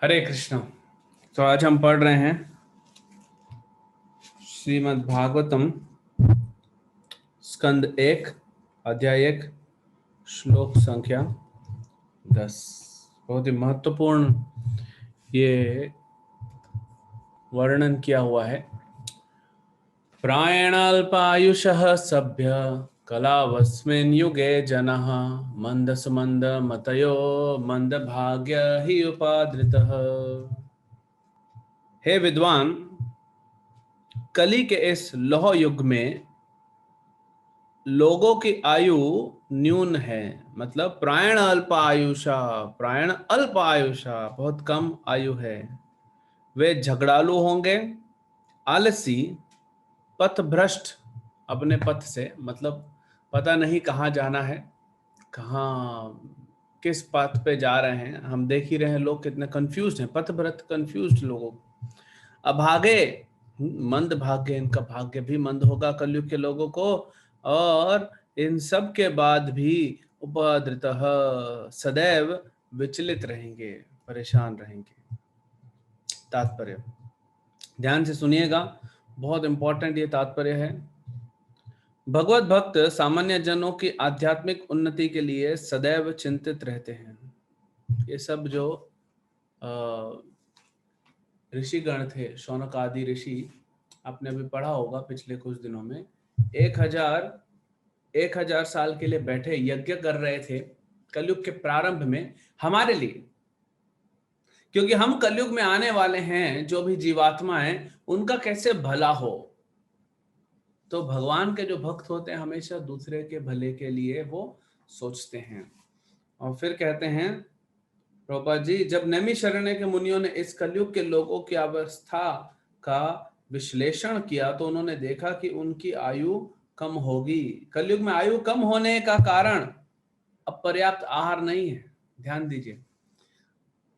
हरे कृष्णा। तो आज हम पढ़ रहे हैं श्रीमद् भागवतम स्कंद 1 अध्याय 1 श्लोक संख्या 10। बहुत ही महत्वपूर्ण ये वर्णन किया हुआ है। प्रायणाल्पायुषः सभ्य कलावस्मिन् युगे जनः मंदसुमंद मतयो मंदभाग्य हि उपादृतः। हे विद्वान, कली के इस लौह युग में लोगों की आयु न्यून है। मतलब प्रायण अल्प आयुषा, प्रायण अल्प आयुषा, बहुत कम आयु है। वे झगड़ालू होंगे, आलसी, पथभ्रष्ट, अपने पथ से, मतलब पता नहीं कहाँ जाना है, कहाँ किस पथ पे जा रहे हैं। हम देख ही रहे हैं लोग कितने कंफ्यूज्ड हैं, पथभ्रष्ट कंफ्यूज्ड लोगों। अभागे, मंद भाग्य, इनका भाग्य भी मंद होगा कलयुग के लोगों को। और इन सब के बाद भी उपद्रतः, सदैव विचलित रहेंगे, परेशान रहेंगे। तात्पर्य ध्यान से सुनिएगा, बहुत इंपॉर्टेंट ये तात्पर्य है। भगवत भक्त सामान्य जनों की आध्यात्मिक उन्नति के लिए सदैव चिंतित रहते हैं। ये सब जो ऋषिगण थे, शौनक आदि ऋषि, आपने अभी पढ़ा होगा पिछले कुछ दिनों में, 1000 साल के लिए बैठे यज्ञ कर रहे थे कलयुग के प्रारंभ में हमारे लिए। क्योंकि हम कलयुग में आने वाले हैं, जो भी जीवात्मा है उनका कैसे भला हो। तो भगवान के जो भक्त होते हैं हमेशा दूसरे के भले के लिए वो सोचते हैं। और फिर कहते हैं प्रभुपाद जी, जब नैमिषारण्य के मुनियों ने इस कलयुग के लोगों की अवस्था का विश्लेषण किया तो उन्होंने देखा कि उनकी आयु कम होगी। कलयुग में आयु कम होने का कारण अपर्याप्त आहार नहीं है। ध्यान दीजिए,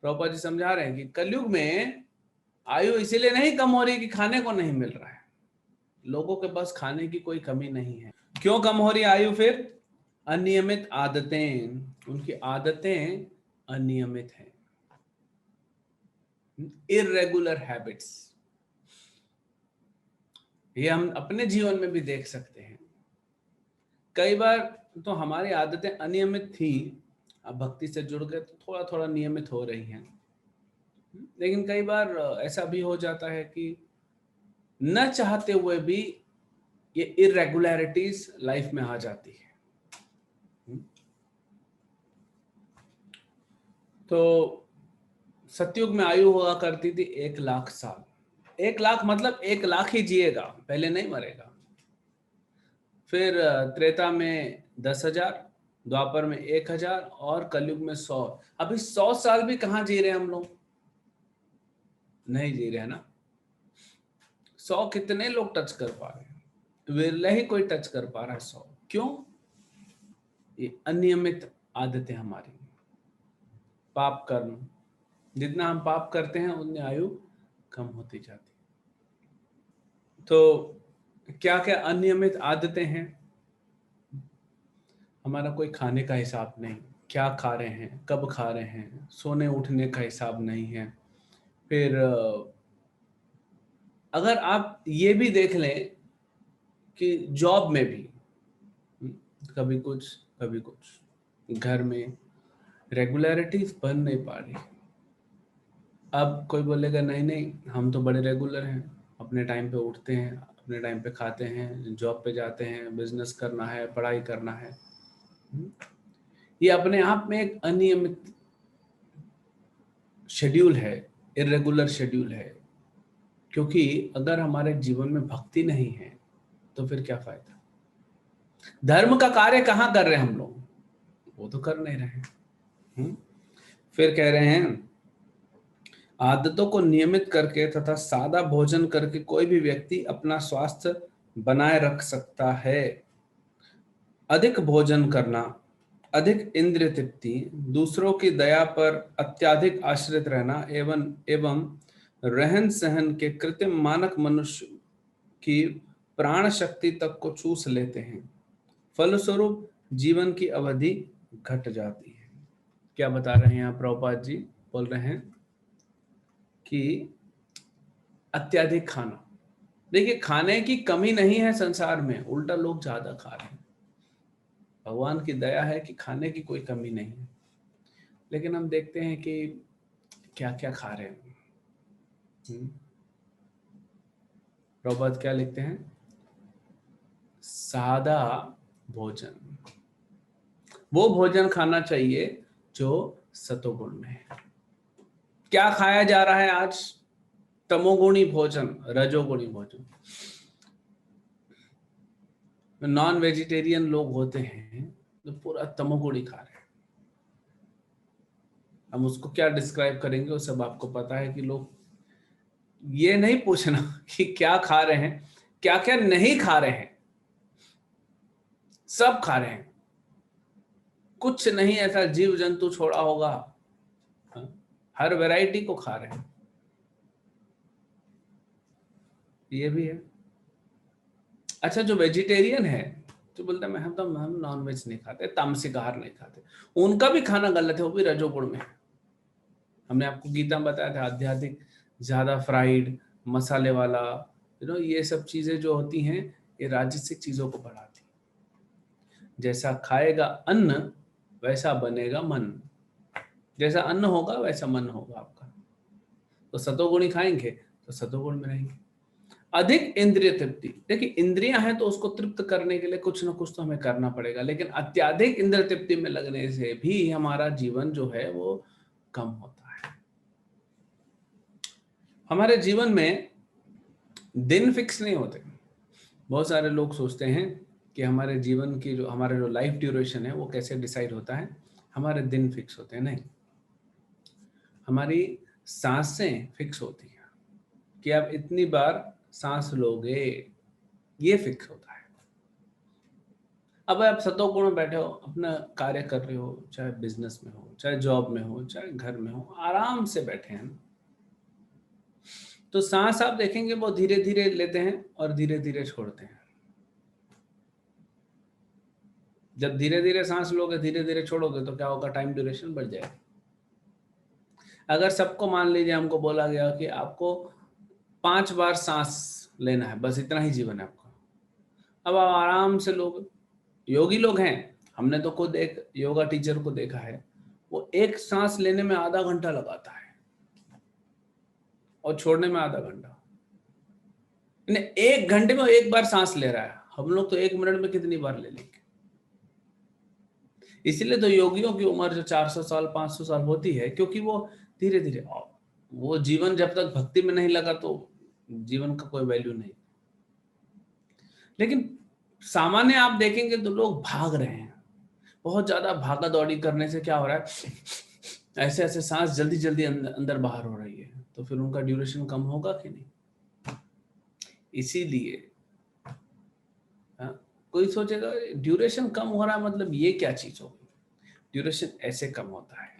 प्रभुपाद जी समझा रहे हैं कि कलयुग में आयु इसीलिए नहीं कम हो रही कि खाने को नहीं मिल रहा है, लोगों के पास खाने की कोई कमी नहीं है। क्यों कम हो रही आयु? फिर अनियमित आदतें, उनकी आदतें अनियमित हैं, इर्रेगुलर हैबिट्स। ये हम अपने जीवन में भी देख सकते हैं। कई बार तो हमारी आदतें अनियमित थी, अब भक्ति से जुड़ गए तो थोड़ा थोड़ा नियमित हो रही हैं। लेकिन कई बार ऐसा भी हो जाता है कि न चाहते हुए भी ये इरेगुलरिटीज लाइफ में आ जाती है। तो सतयुग में आयु हुआ करती थी 1,00,000 साल। 1,00,000 मतलब 1,00,000 ही जिएगा, पहले नहीं मरेगा। फिर त्रेता में 10,000, द्वापर में 1,000 और कलयुग में 100। अभी 100 साल भी कहाँ जी रहे हैं हम लोग? नहीं जी रहे हैं ना। 100 कितने लोग टच कर पा रहे हैं? विरले ही कोई टच कर पा रहा है 100। क्यों? ये अनियमित आदतें हमारी, पाप कर्म। जितना हम पाप करते हैं उतनी आयु कम होती जाती है। तो क्या क्या अनियमित आदतें हैं? हमारा कोई खाने का हिसाब नहीं, क्या खा रहे हैं, कब खा रहे हैं, सोने उठने का हिसाब नहीं है। फिर अगर आप ये भी देख लें कि जॉब में भी कभी कुछ कभी कुछ, घर में रेगुलरिटीज बन नहीं पा रही। अब कोई बोलेगा नहीं नहीं, हम तो बड़े रेगुलर हैं, अपने टाइम पे उठते हैं, अपने टाइम पे खाते हैं, जॉब पे जाते हैं, बिजनेस करना है, पढ़ाई करना है। ये अपने आप में एक अनियमित शेड्यूल है, इरेगुलर शेड्यूल है। क्योंकि अगर हमारे जीवन में भक्ति नहीं है तो फिर क्या फायदा? धर्म का कार्य कहाँ कर रहे हैं हम लोग? वो तो कर नहीं रहे हैं। फिर कह रहे हैं आदतों को नियमित करके तथा सादा भोजन करके कोई भी व्यक्ति अपना स्वास्थ्य बनाए रख सकता है। अधिक भोजन करना, अधिक इंद्रिय तृप्ति, दूसरों की दया पर अत्यधिक आश्रित रहना एवं एवं रहन सहन के कृत्रिम मानक मनुष्य की प्राण शक्ति तक को चूस लेते हैं। फलस्वरूप जीवन की अवधि घट जाती है। क्या बता रहे हैं यहाँ प्रभुपाद जी? बोल रहे हैं कि अत्यधिक खाना, देखिए खाने की कमी नहीं है संसार में, उल्टा लोग ज्यादा खा रहे हैं। भगवान की दया है कि खाने की कोई कमी नहीं है, लेकिन हम देखते हैं कि क्या क्या खा रहे हैं। प्रभुपाद क्या लिखते हैं? सादा भोजन, वो भोजन खाना चाहिए जो सतोगुण में है। क्या खाया जा रहा है आज? तमोगुणी भोजन, रजोगुणी भोजन। नॉन वेजिटेरियन लोग होते हैं तो पूरा तमोगुणी खा रहे हैं। हम उसको क्या डिस्क्राइब करेंगे, वो सब आपको पता है कि लोग ये नहीं पूछना कि क्या खा रहे हैं, क्या क्या नहीं खा रहे हैं, सब खा रहे हैं। कुछ नहीं ऐसा जीव जंतु छोड़ा होगा, हर वैरायटी को खा रहे हैं। ये भी है। अच्छा, जो वेजिटेरियन है, जो बोलता है मैं हम नॉन वेज नहीं खाते, तामसिक आहार नहीं खाते, उनका भी खाना गलत है, वो भी रजोगुण में है। हमने आपको गीता में बताया था, आध्यात्मिक ज्यादा फ्राइड मसाले वाला, ये सब चीजें जो होती हैं, ये राजसिक चीजों को बढ़ाती हैं। जैसा खाएगा अन्न वैसा बनेगा मन, जैसा अन्न होगा वैसा मन होगा आपका। तो सतोगुणी खाएंगे तो सतोगुण में रहेंगे। अधिक इंद्रिय तृप्ति, देखिए इंद्रियां हैं तो उसको तृप्त करने के लिए कुछ ना कुछ तो हमें करना पड़ेगा, लेकिन अत्याधिक इंद्रिय तृप्ति में लगने से भी हमारा जीवन जो है वो कम होता है। हमारे जीवन में दिन फिक्स नहीं होते। बहुत सारे लोग सोचते हैं कि हमारे जीवन की हमारे जो लाइफ ड्यूरेशन है वो कैसे डिसाइड होता है, हमारे दिन फिक्स होते हैं। नहीं, हमारी सांसें फिक्स होती हैं कि आप इतनी बार सांस लोगे, ये फिक्स होता है। अब आप सतोगुण में बैठे हो, अपना कार्य कर रहे हो, चाहे बिजनेस में हो, चाहे जॉब में हो, चाहे घर में हो, आराम से बैठे हैं, तो सांस आप देखेंगे वो धीरे धीरे लेते हैं और धीरे धीरे छोड़ते हैं। जब धीरे धीरे सांस लोगे, धीरे धीरे छोड़ोगे, तो क्या होगा? टाइम ड्यूरेशन बढ़ जाएगा। अगर सबको मान लीजिए हमको बोला गया कि आपको 5 बार सांस लेना है, बस इतना ही जीवन है आपका, अब आप आराम से लोग, योगी लोग हैं, हमने तो खुद एक योगा टीचर को देखा है, वो एक सांस लेने में आधा घंटा लगाता है और छोड़ने में आधा घंटा। 1 घंटे में 1 बार सांस ले रहा है, हम लोग तो 1 मिनट में कितनी बार ले लेंगे। इसीलिए तो योगियों की उम्र जो 400 साल 500 साल होती है, क्योंकि वो धीरे धीरे, वो जीवन जब तक भक्ति में नहीं लगा तो जीवन का कोई वैल्यू नहीं। लेकिन सामान्य आप देखेंगे तो लोग भाग रहे हैं, बहुत ज्यादा भागा दौड़ी करने से क्या हो रहा है, ऐसे ऐसे सांस जल्दी जल्दी अंदर बाहर हो रही है, तो फिर उनका ड्यूरेशन कम होगा कि नहीं। इसीलिए कोई सोचेगा ड्यूरेशन कम हो रहा है मतलब ये क्या चीज होगी, ड्यूरेशन ऐसे कम होता है।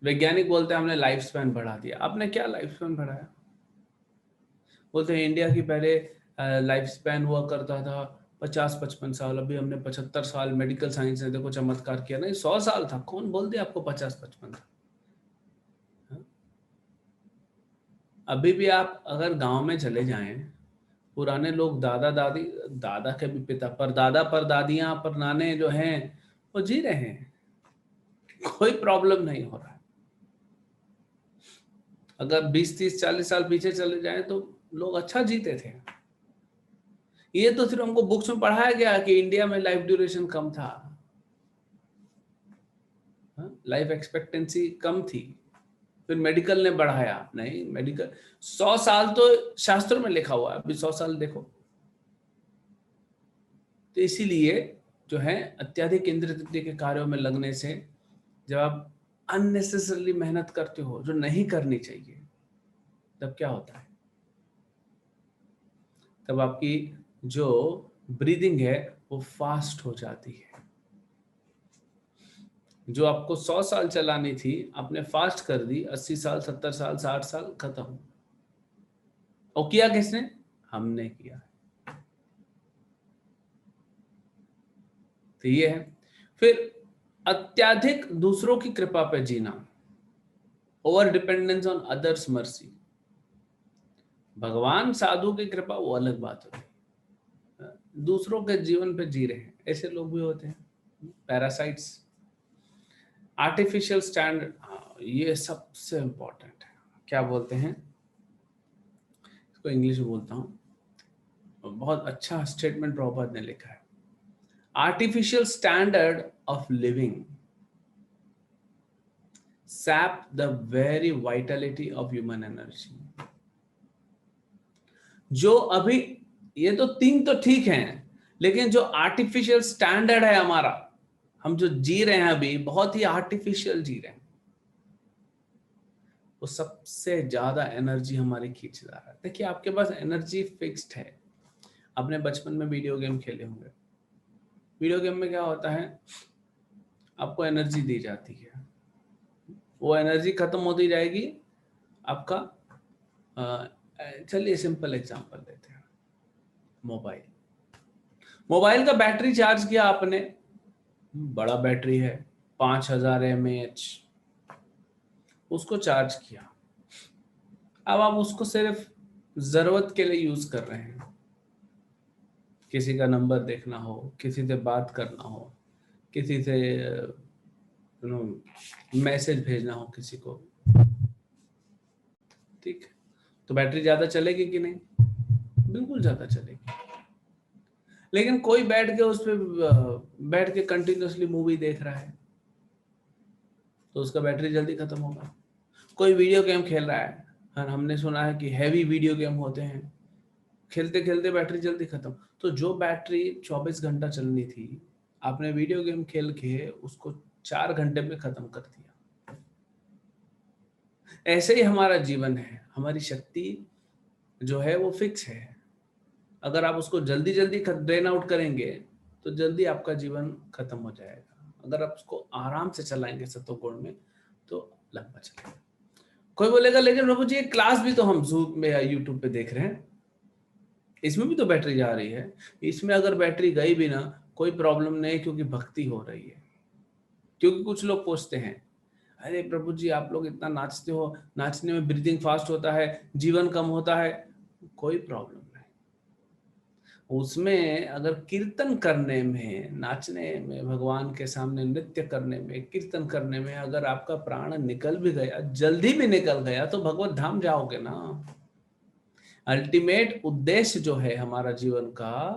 वैज्ञानिक बोलते हैं हमने लाइफ स्पैन बढ़ा दिया। आपने क्या लाइफ स्पैन बढ़ाया? बोलते हैं इंडिया की पहले लाइफ स्पैन हुआ करता था 50-55 साल, अभी हमने 75 साल, मेडिकल साइंस ने देखो चमत्कार किया। नहीं, 100 साल था। कौन बोल दिया आपको 50-55 था? अभी भी आप अगर गांव में चले जाएं, पुराने लोग, दादा दादी, दादा के भी पिता, पर दादा पर दादियां पर नाने जो हैं वो जी रहे हैं, कोई प्रॉब्लम नहीं हो रहा है। अगर 20-30-40 साल पीछे चले जाएं तो लोग अच्छा जीते थे। ये तो सिर्फ हमको बुक्स में पढ़ाया गया कि इंडिया में लाइफ ड्यूरेशन कम था, लाइफ एक्सपेक्टेंसी कम थी, फिर मेडिकल ने बढ़ाया। नहीं, मेडिकल 100 साल तो शास्त्रों में लिखा हुआ है, अभी 100 साल देखो। तो इसीलिए जो है अत्याधिक इंद्रिय तृप्ति के कार्यों में लगने से, जब आप अननेसेसरली मेहनत करते हो जो नहीं करनी चाहिए, तब क्या होता है? तब आपकी जो ब्रीदिंग है वो फास्ट हो जाती है। जो आपको 100 साल चलानी थी, आपने फास्ट कर दी, 80 साल 70 साल 60 साल खत्म। और किया किसने? हमने किया। तो ये है। फिर अत्याधिक दूसरों की कृपा पे जीना। Over dependence on others mercy. भगवान साधु की कृपा वो अलग बात होती है, दूसरों के जीवन पे जी रहे हैं, ऐसे लोग भी होते हैं, पैरासाइट्स। आर्टिफिशियल स्टैंडर्ड, ये सबसे इंपॉर्टेंट है। क्या बोलते हैं इसको, इंग्लिश में बोलता हूँ, बहुत अच्छा स्टेटमेंट प्रभुपाद ने लिखा है। Artificial standard of living sap the very vitality of human energy। जो अभी ये तो तीन तो ठीक हैं, लेकिन जो आर्टिफिशियल स्टैंडर्ड है हमारा, हम जो जी रहे हैं अभी बहुत ही आर्टिफिशियल जी रहे हैं, वो सबसे ज्यादा एनर्जी हमारी खींच रहा है। देखिए आपके पास एनर्जी फिक्स्ड है। आपने बचपन में वीडियो गेम खेले होंगे। वीडियो गेम में क्या होता है, आपको एनर्जी दी जाती है, वो एनर्जी खत्म होती जाएगी। आपका चलिए सिंपल एग्जांपल लेते हैं, मोबाइल। मोबाइल का बैटरी चार्ज किया आपने, बड़ा बैटरी है 5000 mAh, उसको चार्ज किया। अब आप उसको सिर्फ जरूरत के लिए यूज कर रहे हैं, किसी का नंबर देखना हो, किसी से बात करना हो, किसी से मैसेज भेजना हो किसी को, ठीक है, तो बैटरी ज्यादा चलेगी कि नहीं? बिल्कुल ज्यादा चलेगी। लेकिन कोई बैठ के उस पर बैठ के कंटिन्यूअसली मूवी देख रहा है, तो उसका बैटरी जल्दी खत्म होगा। कोई वीडियो गेम खेल रहा है, हमने सुना है कि हैवी वीडियो गेम होते हैं, खेलते खेलते बैटरी जल्दी खत्म। तो जो बैटरी 24 घंटा चलनी थी, आपने वीडियो गेम खेल के उसको 4 घंटे में खत्म कर दिया। ऐसे ही हमारा जीवन है, हमारी शक्ति जो है वो फिक्स है। अगर आप उसको जल्दी जल्दी ड्रेन आउट करेंगे तो जल्दी आपका जीवन खत्म हो जाएगा। अगर आप उसको आराम से चलाएंगे सत्वगुण में तो लंबा चलेगा। कोई बोलेगा लेकिन प्रभु जी क्लास भी तो हम जूम में या यूट्यूब पे देख रहे हैं, इसमें भी तो बैटरी जा रही है। इसमें अगर बैटरी गई भी ना कोई प्रॉब्लम नहीं, क्योंकि भक्ति हो रही है। क्योंकि कुछ लोग पूछते हैं, अरे प्रभु जी आप लोग इतना नाचते हो, नाचने में ब्रीदिंग फास्ट होता है, जीवन कम होता है। कोई प्रॉब्लम नहीं उसमें। अगर कीर्तन करने में, नाचने में, भगवान के सामने नृत्य करने में, कीर्तन करने में अगर आपका प्राण निकल भी गया, जल्दी भी निकल गया, तो भगवत धाम जाओगे ना। अल्टीमेट उद्देश्य जो है हमारा जीवन का,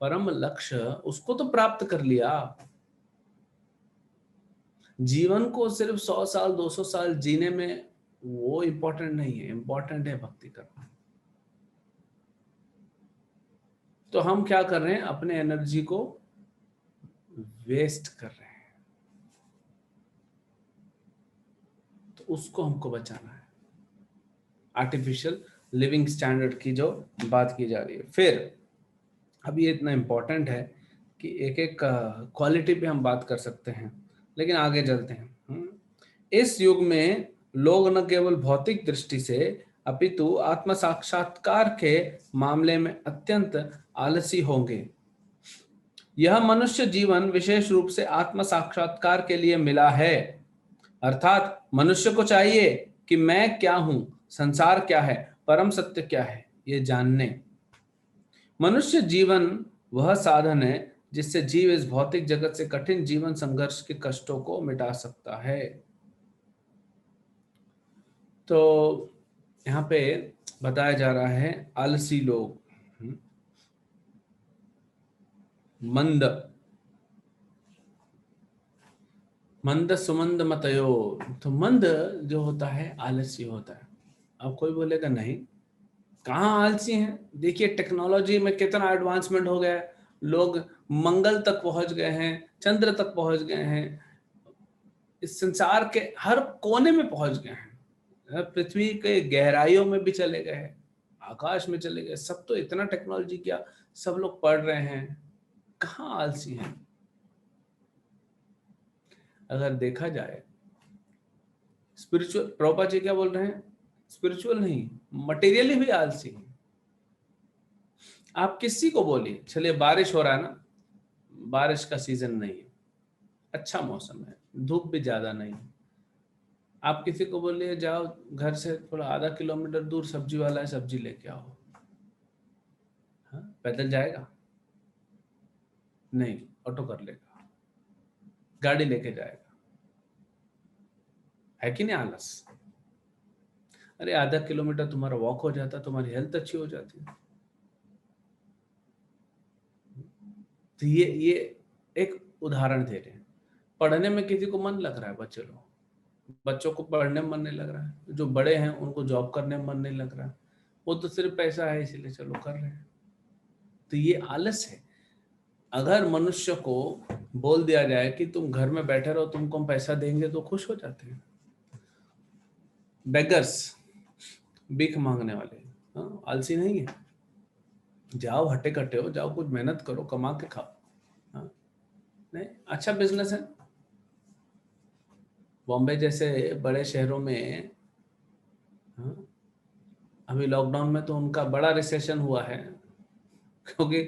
परम लक्ष्य, उसको तो प्राप्त कर लिया। जीवन को सिर्फ 100 साल 200 साल जीने में वो इंपॉर्टेंट नहीं है, इंपॉर्टेंट है भक्ति करना। तो हम क्या कर रहे हैं, अपने एनर्जी को वेस्ट कर रहे हैं, तो उसको हमको बचाना है। आर्टिफिशियल लिविंग स्टैंडर्ड की जो बात की जा रही है। फिर अब ये इतना इंपॉर्टेंट है कि एक एक क्वालिटी पे हम बात कर सकते हैं, लेकिन आगे चलते हैं। इस युग में लोग न केवल भौतिक दृष्टि से अपितु आत्म साक्षात्कार के मामले में अत्यंत आलसी होंगे। यह मनुष्य जीवन विशेष रूप से आत्म साक्षात्कार के लिए मिला है। अर्थात मनुष्य को चाहिए कि मैं क्या हूं, संसार क्या है, परम सत्य क्या है, ये जानने। मनुष्य जीवन वह साधन है जिससे जीव इस भौतिक जगत से कठिन जीवन संघर्ष के कष्टों को मिटा सकता है। तो यहाँ पे बताया जा रहा है आलसी लोग, मंद मंद सुमंद मतयो। तो मंद जो होता है आलसी होता है। अब कोई बोलेगा नहीं, कहाँ आलसी हैं, देखिए टेक्नोलॉजी में कितना एडवांसमेंट हो गया है, लोग मंगल तक पहुंच गए हैं, चंद्र तक पहुंच गए हैं, इस संसार के हर कोने में पहुंच गए हैं, पृथ्वी के गहराइयों में भी चले गए, आकाश में चले गए, सब तो इतना टेक्नोलॉजी किया, सब लोग पढ़ रहे हैं, कहाँ आलसी हैं? अगर देखा जाए स्पिरिचुअल, प्रभुपाद जी क्या बोल रहे हैं, स्पिरिचुअल नहीं, मटेरियली भी आलसी हैं। आप किसी को बोलिए, चलिए बारिश हो रहा है ना, बारिश का सीजन नहीं है, अच्छा मौसम है, धूप भी ज्यादा नहीं, आप किसी को बोलिए जाओ घर से थोड़ा आधा किलोमीटर दूर सब्जी वाला है, सब्जी लेके आओ, हाँ, पैदल जाएगा? नहीं, ऑटो कर लेगा, गाड़ी लेके जाएगा। है कि नहीं आलस? अरे आधा किलोमीटर तुम्हारा वॉक हो जाता, तुम्हारी हेल्थ अच्छी हो जाती। तो ये एक उदाहरण दे रहे हैं। पढ़ने में किसी को मन लग रहा है, बच्चों को पढ़ने में मन नहीं लग रहा है, जो बड़े हैं उनको जॉब करने में मन नहीं लग रहा है, वो तो सिर्फ पैसा है इसीलिए चलो कर रहे हैं। तो ये आलस है। अगर मनुष्य को बोल दिया जाए कि तुम घर में बैठे रहो, तुमको हम पैसा देंगे, तो खुश हो जाते हैं। बेगर्स, भीख मांगने वाले, हाँ, आलसी नहीं है। जाओ हट्टे कट्टे हो, जाओ कुछ मेहनत करो, कमा के खाओ, हाँ, नहीं अच्छा बिजनेस है। बॉम्बे जैसे बड़े शहरों में, हाँ, अभी लॉकडाउन में तो उनका बड़ा रिसेशन हुआ है, क्योंकि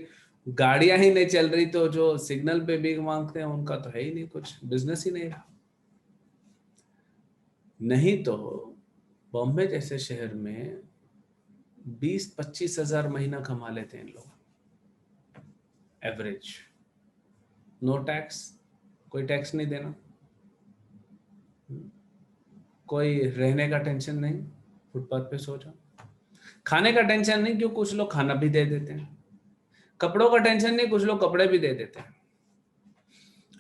गाड़ियां ही नहीं चल रही, तो जो सिग्नल पे भीख मांगते हैं उनका तो है ही नहीं, कुछ बिजनेस ही नहीं रहा। नहीं तो बॉम्बे जैसे शहर में 20-25 हजार महीना कमा लेते हैं लोग, एवरेज। नो टैक्स, कोई टैक्स नहीं देना, कोई रहने का टेंशन नहीं, फुटपाथ पे सो जाओ। खाने का टेंशन नहीं, क्यों कुछ लोग खाना भी दे देते हैं। कपड़ों का टेंशन नहीं, कुछ लोग कपड़े भी दे देते हैं।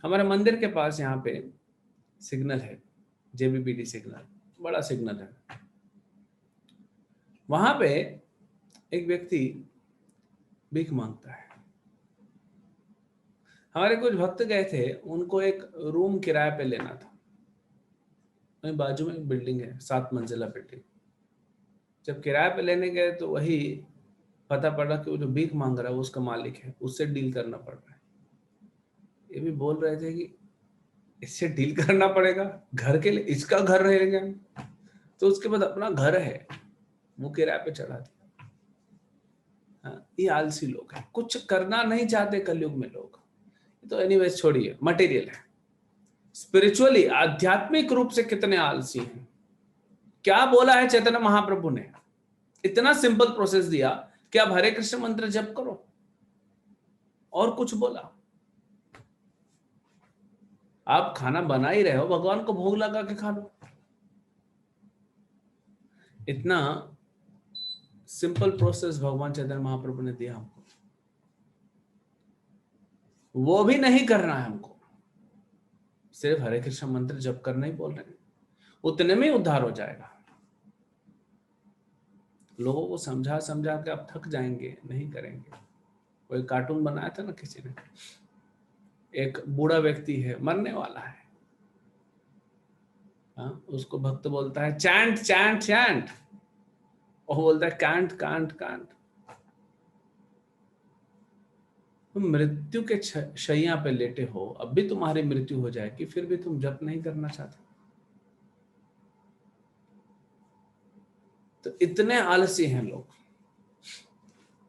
हमारे मंदिर के पास यहाँ पे सिग्नल है, जेबीपीटी सिग्नल, बड़ा सिग्नल है। वहां पे एक व्यक्ति भीख मांगता है। हमारे कुछ भक्त गए थे, उनको एक रूम किराए पे लेना था। वहीं बाजू में एक बिल्डिंग है, 7 मंजिला बिल्डिंग। जब किराए पे लेने गए तो वही पता पड़ा कि वो जो भीख मांग रहा है वो उसका मालिक है, उससे डील करना पड़ रहा है। ये भी बोल रहे थे कि इससे डील करना पड़ेगा, घर के लिए, इसका घर रहेगा, तो उसके बाद अपना घर है वो किराए पे चढ़ा दिया। हाँ, ये आलसी लोग हैं, कुछ करना नहीं चाहते कलयुग में लोग। तो एनीवेज छोड़िए, मटेरियल है। स्पिरिचुअली, आध्यात्मिक रूप से कितने आलसी हैं। क्या बोला है चैतन्य महाप्रभु ने? इतना सिंपल प्रोसेस दिया कि आप हरे कृष्ण मंत्र जप करो, और कुछ बोला? आप खाना बना ही रहे हो, भगवान को भोग लगा के खा लो। इतना सिंपल प्रोसेस भगवान चैतन्य महाप्रभु ने दिया हमको, वो भी नहीं करना है हमको। सिर्फ हरे कृष्ण मंत्र जप करना ही बोल रहे हैं, उतने में ही उद्धार हो जाएगा। लोगों को समझा समझा के आप थक जाएंगे, नहीं करेंगे। कोई कार्टून बनाया था ना किसी ने, एक बूढ़ा व्यक्ति है, मरने वाला है, हाँ, उसको भक्त बोलता है चैंट चैंट चैंट, और बोलता है कांट कांट कांट। तुम मृत्यु के शैया पे लेटे हो, अब भी तुम्हारी मृत्यु हो जाएगी, फिर भी तुम जप नहीं करना चाहते। तो इतने आलसी हैं लोग।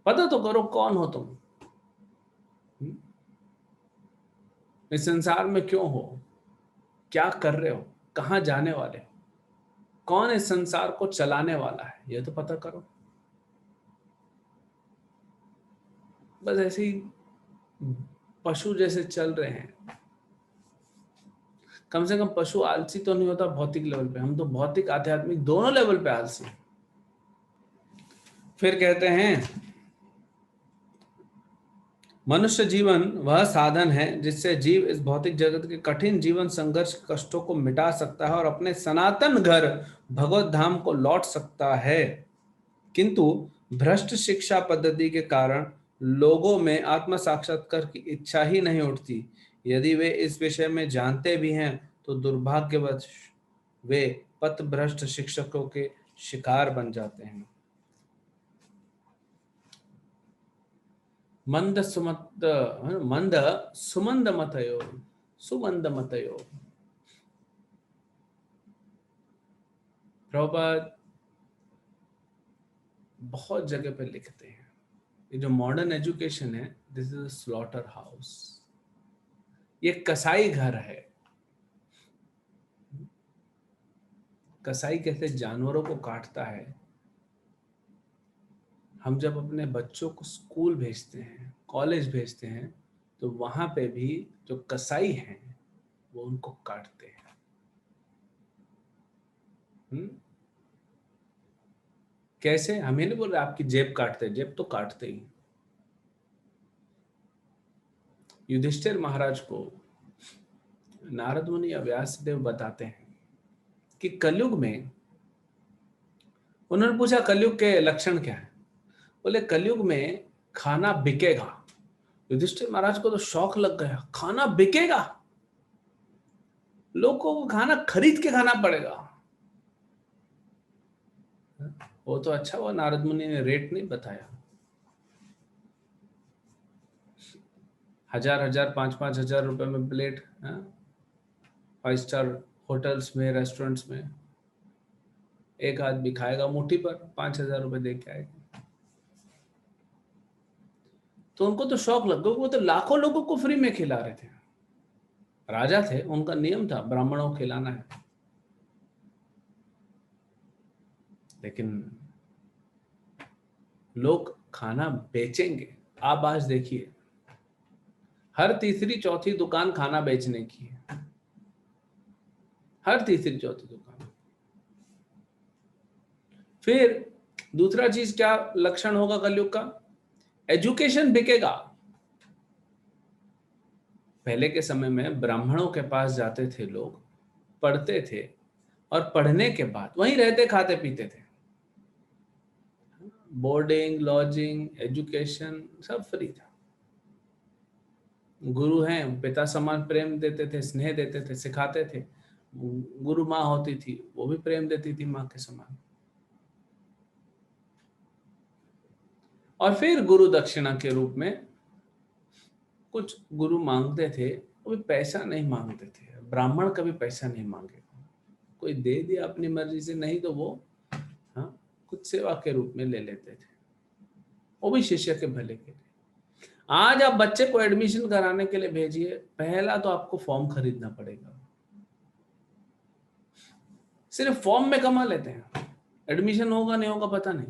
पता तो करो कौन हो तुम, इस संसार में क्यों हो, क्या कर रहे हो, कहां जाने वाले हो, कौन इस संसार को चलाने वाला है, ये तो पता करो। बस ऐसे ही पशु जैसे चल रहे हैं। कम से कम पशु आलसी तो नहीं होता भौतिक लेवल पे, हम तो भौतिक आध्यात्मिक दोनों लेवल पे आलसी। फिर कहते हैं मनुष्य जीवन वह साधन है जिससे जीव इस भौतिक जगत के कठिन जीवन संघर्ष कष्टों को मिटा सकता है और अपने सनातन घर भगवत धाम को लौट सकता है। किंतु भ्रष्ट शिक्षा पद्धति के कारण लोगों में आत्म साक्षात्कार की इच्छा ही नहीं उठती। यदि वे इस विषय में जानते भी हैं तो दुर्भाग्यवश वे पथभ्रष्ट शिक्षकों के शिकार बन जाते हैं। मंद सुमत मंद सुमंद मतयो, सुमंद मतयो। प्रभुपाद बहुत जगह पे लिखते हैं, ये जो मॉडर्न एजुकेशन है, this is a slaughter house, ये कसाई घर है। कसाई कैसे जानवरों को काटता है। हम जब अपने बच्चों को स्कूल भेजते हैं, कॉलेज भेजते हैं, तो वहां पे भी जो कसाई हैं वो उनको काटते हैं। कैसे? हम ही नहीं बोल रहे आपकी जेब काटते, जेब तो काटते ही। युधिष्ठिर महाराज को नारद मुनि या व्यास देव बताते हैं कि कलयुग में, उन्होंने पूछा कलयुग के लक्षण क्या है। बोले कलयुग में खाना बिकेगा। युधिष्ठिर महाराज को तो शौक लग गया, खाना बिकेगा, लोगों को खाना खरीद के खाना पड़ेगा। वो तो अच्छा हुआ नारद मुनि ने रेट नहीं बताया। 1000 5-5 हजार रुपए में प्लेट, 5 स्टार होटल्स में, रेस्टोरेंट्स में एक आदमी खाएगा मुट्ठी पर, 5000 रुपए दे के आएगा। तो उनको तो शौक लग गया, वो तो लाखों लोगों को फ्री में खिला रहे थे। राजा थे, उनका नियम था ब्राह्मणों को खिलाना है। लेकिन लोग खाना बेचेंगे। आप आज देखिए, हर तीसरी चौथी दुकान खाना बेचने की है, हर तीसरी चौथी दुकान। फिर दूसरा चीज क्या लक्षण होगा कलयुग का? एजुकेशन बिकेगा। पहले के समय में ब्राह्मणों के पास जाते थे लोग, पढ़ते थे, और पढ़ने के बाद वहीं रहते खाते पीते थे। बोर्डिंग, लॉजिंग, एजुकेशन सब फ्री था। गुरु हैं, पिता समान प्रेम देते थे, स्नेह देते थे, सिखाते थे। गुरु माँ होती थी, वो भी प्रेम देती थी माँ के समान। और फिर गुरु दक्षिणा के रूप में कुछ गुरु मांगते थे, वो भी पैसा नहीं मांगते थे। ब्राह्मण कभी पैसा नहीं मांगे, कोई दे दिया अपनी मर्जी से, नहीं तो वो कुछ सेवा के रूप में ले लेते थे, वो भी शिष्य के भले के लिए। आज आप बच्चे को एडमिशन कराने के लिए भेजिए, पहला तो आपको फॉर्म खरीदना पड़ेगा। सिर्फ फॉर्म में कमा लेते हैं, एडमिशन होगा नहीं होगा पता नहीं।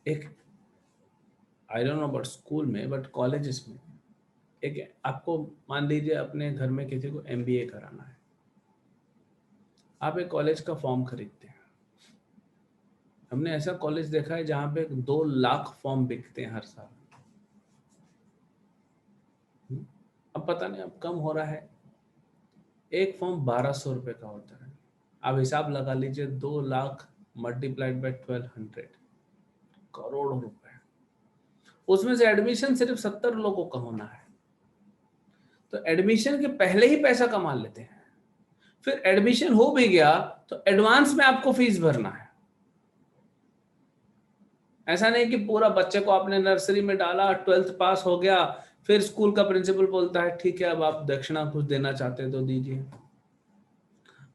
एक I don't know but school में, बट कॉलेजेस में एक, आपको मान लीजिए अपने घर में किसी को MBA कराना है, आप एक कॉलेज का फॉर्म खरीदते हैं। हमने ऐसा कॉलेज देखा है जहां पे 2 लाख फॉर्म बिकते हैं हर साल। अब पता नहीं अब कम हो रहा है। एक फॉर्म 1200 रुपए का होता है। आप हिसाब लगा लीजिए, 2 लाख मल्टीप्लाइड बाय 1200, करोड़ों रुपए। उसमें से एडमिशन सिर्फ 70 लोगों का होना है, तो एडमिशन के पहले ही पैसा कमा लेते हैं। फिर एडमिशन हो भी गया तो एडवांस में आपको फीस भरना है। ऐसा नहीं कि पूरा बच्चे को आपने नर्सरी में डाला, 12th पास हो गया, फिर स्कूल का प्रिंसिपल बोलता है ठीक है अब आप दक्षिणा कुछ देना चाहते तो दीजिए।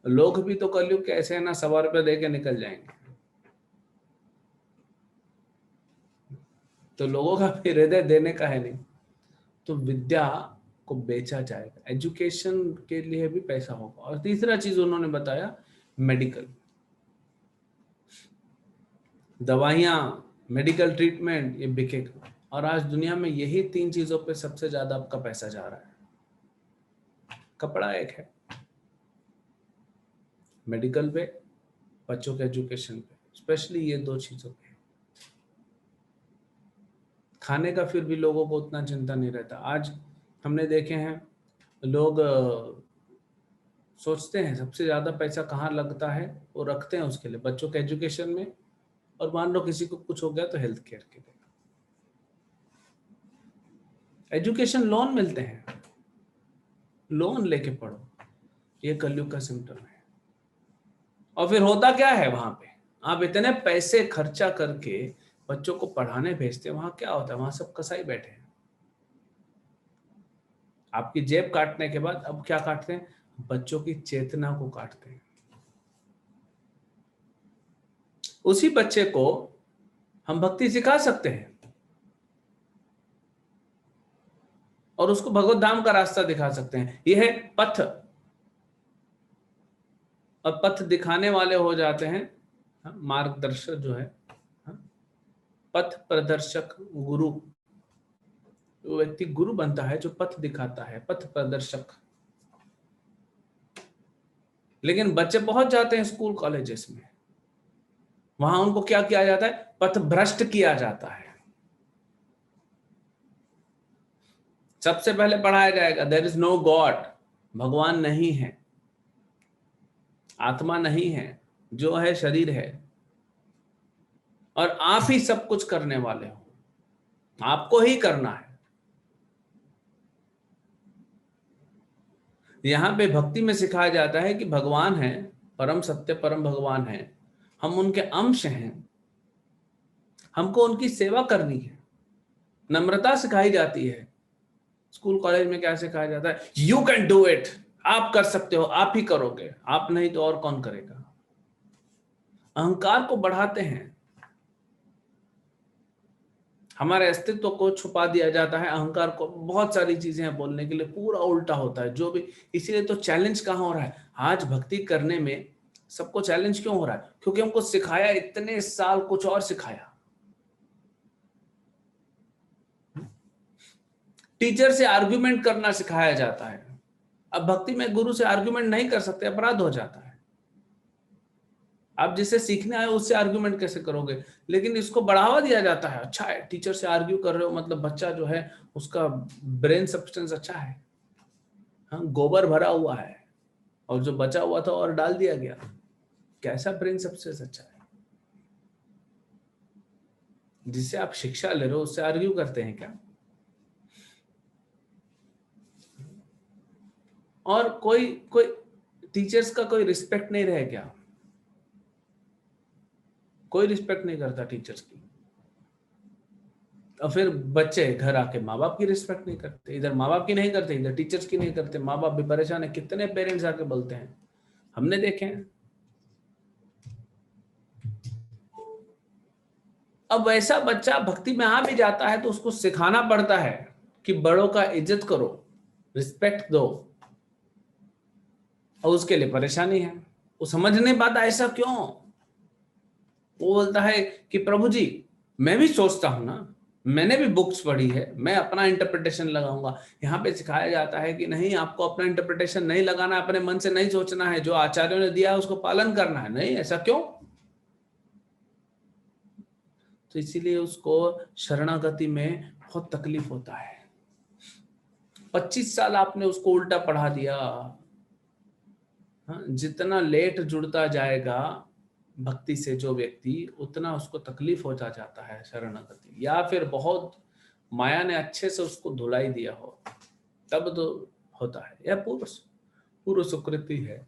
लोग भी तो कलयुग के ऐसे है ना, 100 रुपए दे के निकल जाएंगे। तो लोगों का भी हृदय देने का है नहीं, तो विद्या को बेचा जाएगा, एजुकेशन के लिए भी पैसा होगा। और तीसरा चीज उन्होंने बताया, मेडिकल, दवाइयां, मेडिकल ट्रीटमेंट, ये बिकेगा। और आज दुनिया में यही 3 चीजों पे सबसे ज्यादा आपका पैसा जा रहा है। कपड़ा एक है, मेडिकल पे, बच्चों के एजुकेशन पे, स्पेशली ये 2 चीजों पे। खाने का फिर भी लोगों को उतना चिंता नहीं रहता। आज हमने देखे हैं लोग सोचते हैं सबसे ज्यादा पैसा कहाँ लगता है, वो रखते हैं उसके लिए, बच्चों के एजुकेशन में, और मान लो किसी को कुछ हो गया तो हेल्थ केयर के लिए। एजुकेशन लोन मिलते हैं, लोन लेके पढ़ो, ये कलयुग का सिम्टम है। और फिर होता क्या है वहां पे, आप इतने पैसे खर्चा करके बच्चों को पढ़ाने भेजते हैं, वहां क्या होता है, वहां सब कसाई बैठे हैं। आपकी जेब काटने के बाद अब क्या काटते हैं, बच्चों की चेतना को काटते हैं। उसी बच्चे को हम भक्ति सिखा सकते हैं और उसको भगवत धाम का रास्ता दिखा सकते हैं। यह है पथ। और पथ दिखाने वाले हो जाते हैं मार्गदर्शक जो है, पथ प्रदर्शक गुरु। वो व्यक्ति गुरु बनता है जो पथ दिखाता है, पथ प्रदर्शक। लेकिन बच्चे पहुंच जाते हैं स्कूल कॉलेजेस में, वहां उनको क्या किया जाता है? पथ भ्रष्ट किया जाता है। सबसे पहले पढ़ाया जाएगा देयर इज नो गॉड, भगवान नहीं है, आत्मा नहीं है, जो है शरीर है, और आप ही सब कुछ करने वाले हो, आपको ही करना है। यहां पे भक्ति में सिखाया जाता है कि भगवान है, परम सत्य परम भगवान है, हम उनके अंश हैं, हमको उनकी सेवा करनी है। नम्रता सिखाई जाती है। स्कूल कॉलेज में क्या सिखाया जाता है? यू कैन डू इट, आप कर सकते हो, आप ही करोगे, आप नहीं तो और कौन करेगा। अहंकार को बढ़ाते हैं, हमारे अस्तित्व को छुपा दिया जाता है। अहंकार को बहुत सारी चीजें बोलने के लिए पूरा उल्टा होता है जो भी। इसीलिए तो चैलेंज कहां हो रहा है आज भक्ति करने में? सबको चैलेंज क्यों हो रहा है? क्योंकि हमको सिखाया इतने साल कुछ और सिखाया। टीचर से आर्ग्यूमेंट करना सिखाया जाता है। अब भक्ति में गुरु से आर्ग्यूमेंट नहीं कर सकते, अपराध हो जाता है। आप जिसे सीखने आए उससे आर्ग्यूमेंट कैसे करोगे? लेकिन इसको बढ़ावा दिया जाता है, अच्छा है टीचर से आर्ग्यू कर रहे हो, मतलब बच्चा जो है उसका ब्रेन सब्सटेंस अच्छा है, हाँ गोबर भरा हुआ है, और जो बचा हुआ था और डाल दिया गया, कैसा ब्रेन सब्सटेंस अच्छा है? जिससे आप शिक्षा ले रहे हो उससे आर्ग्यू करते हैं क्या? और कोई कोई टीचर्स का कोई रिस्पेक्ट नहीं रहे क्या? कोई रिस्पेक्ट नहीं करता टीचर्स की। और फिर बच्चे घर आके माँ बाप की रिस्पेक्ट नहीं करते, इधर माँ बाप की नहीं करते, इधर टीचर्स की नहीं करते, माँ बाप भी परेशान है। कितने पेरेंट्स आके बोलते हैं, हमने देखे हैं। अब वैसा बच्चा भक्ति में आ भी जाता है तो उसको सिखाना पड़ता है कि बड़ों का इज्जत करो, रिस्पेक्ट दो, और उसके लिए परेशानी है। वो समझ नहीं पाता ऐसा क्यों। वो बोलता है कि प्रभु जी मैं भी सोचता हूं ना, मैंने भी बुक्स पढ़ी है, मैं अपना इंटरप्रिटेशन लगाऊंगा। यहाँ पे सिखाया जाता है कि नहीं, आपको अपना इंटरप्रिटेशन नहीं लगाना, अपने मन से नहीं सोचना है, जो आचार्यों ने दिया है उसको पालन करना है। नहीं, ऐसा क्यों? तो इसीलिए उसको शरणागति में बहुत तकलीफ होता है। 25 साल आपने उसको उल्टा पढ़ा दिया। हाँ, जितना लेट जुड़ता जाएगा भक्ति से जो व्यक्ति, उतना उसको तकलीफ होता जाता है शरणागति। या फिर बहुत माया ने अच्छे से उसको धुलाई दिया हो तब तो होता है। यह पूर्व पूर्व सुकृति है,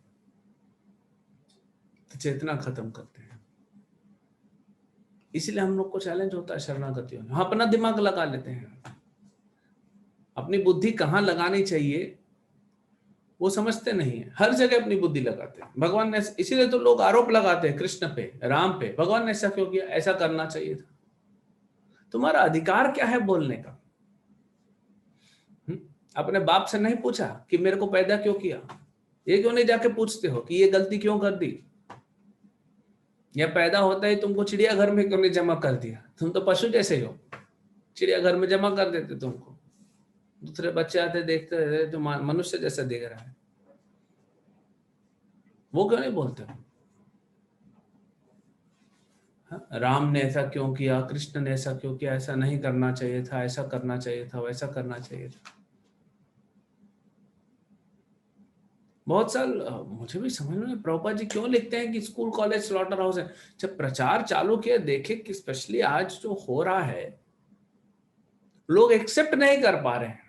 तो चेतना खत्म करते हैं। इसलिए हम लोग को चैलेंज होता है शरणागति में। हम अपना दिमाग लगा लेते हैं, अपनी बुद्धि कहाँ लगानी चाहिए वो समझते नहीं है, हर जगह अपनी बुद्धि लगाते हैं। भगवान ने, इसीलिए तो लोग आरोप लगाते हैं कृष्ण पे, राम पे, भगवान ने ऐसा क्यों किया, ऐसा करना चाहिए था। तुम्हारा अधिकार क्या है बोलने का? अपने बाप से नहीं पूछा कि मेरे को पैदा क्यों किया? ये क्यों नहीं जाके पूछते हो कि ये गलती क्यों कर दी? या पैदा होता ही तुमको चिड़ियाघर में क्यों नहीं जमा कर दिया? तुम तो पशु जैसे हो, चिड़ियाघर में जमा कर देते तुमको। दूसरे बच्चे आते देखते रहते तो मनुष्य जैसा देख रहा है, वो क्यों नहीं बोलते? राम ने ऐसा क्यों किया, कृष्ण ने ऐसा क्यों किया, ऐसा नहीं करना चाहिए था, ऐसा करना चाहिए था, वैसा करना चाहिए था। बहुत साल मुझे भी समझ में, प्रभुपाद जी क्यों लिखते हैं कि स्कूल कॉलेज स्लॉटर हाउस है? जब प्रचार चालू किया, देखे कि स्पेशली आज जो हो रहा है, लोग एक्सेप्ट नहीं कर पा रहे हैं।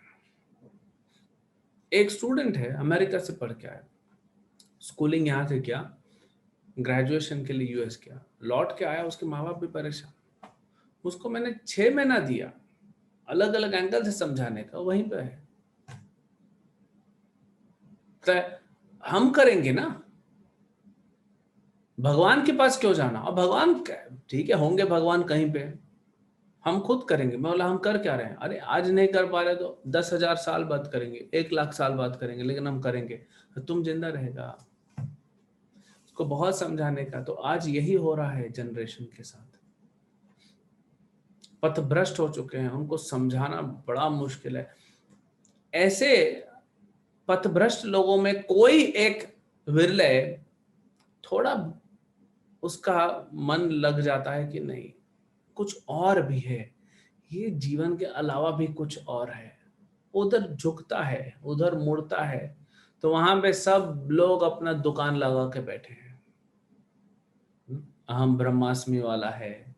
एक स्टूडेंट है, अमेरिका से पढ़ के आया, स्कूलिंग यहाँ से किया, ग्रेजुएशन के लिए यूएस किया, लौट के आया, उसके माँ बाप भी परेशान। उसको मैंने 6 महीना दिया अलग अलग एंगल से समझाने का, वहीं पे है। तो हम करेंगे ना, भगवान के पास क्यों जाना? और भगवान ठीक है, होंगे भगवान कहीं पे, हम खुद करेंगे। मैं बोला हम कर क्या रहे हैं? अरे आज नहीं कर पा रहे तो 10,000 साल बाद करेंगे, 1 लाख साल बाद करेंगे, लेकिन हम करेंगे। तो तुम जिंदा रहेगा। उसको बहुत समझाने का। तो आज यही हो रहा है जनरेशन के साथ, पथभ्रष्ट हो चुके हैं, उनको समझाना बड़ा मुश्किल है। ऐसे पथभ्रष्ट लोगों में कोई एक विरले थोड़ा उसका मन लग जाता है कि नहीं, कुछ और भी है, ये जीवन के अलावा भी कुछ और है, उधर झुकता है, उधर मुड़ता है। तो वहां पे सब लोग अपना दुकान लगा के बैठे हैं। अहम ब्रह्मास्मि वाला है,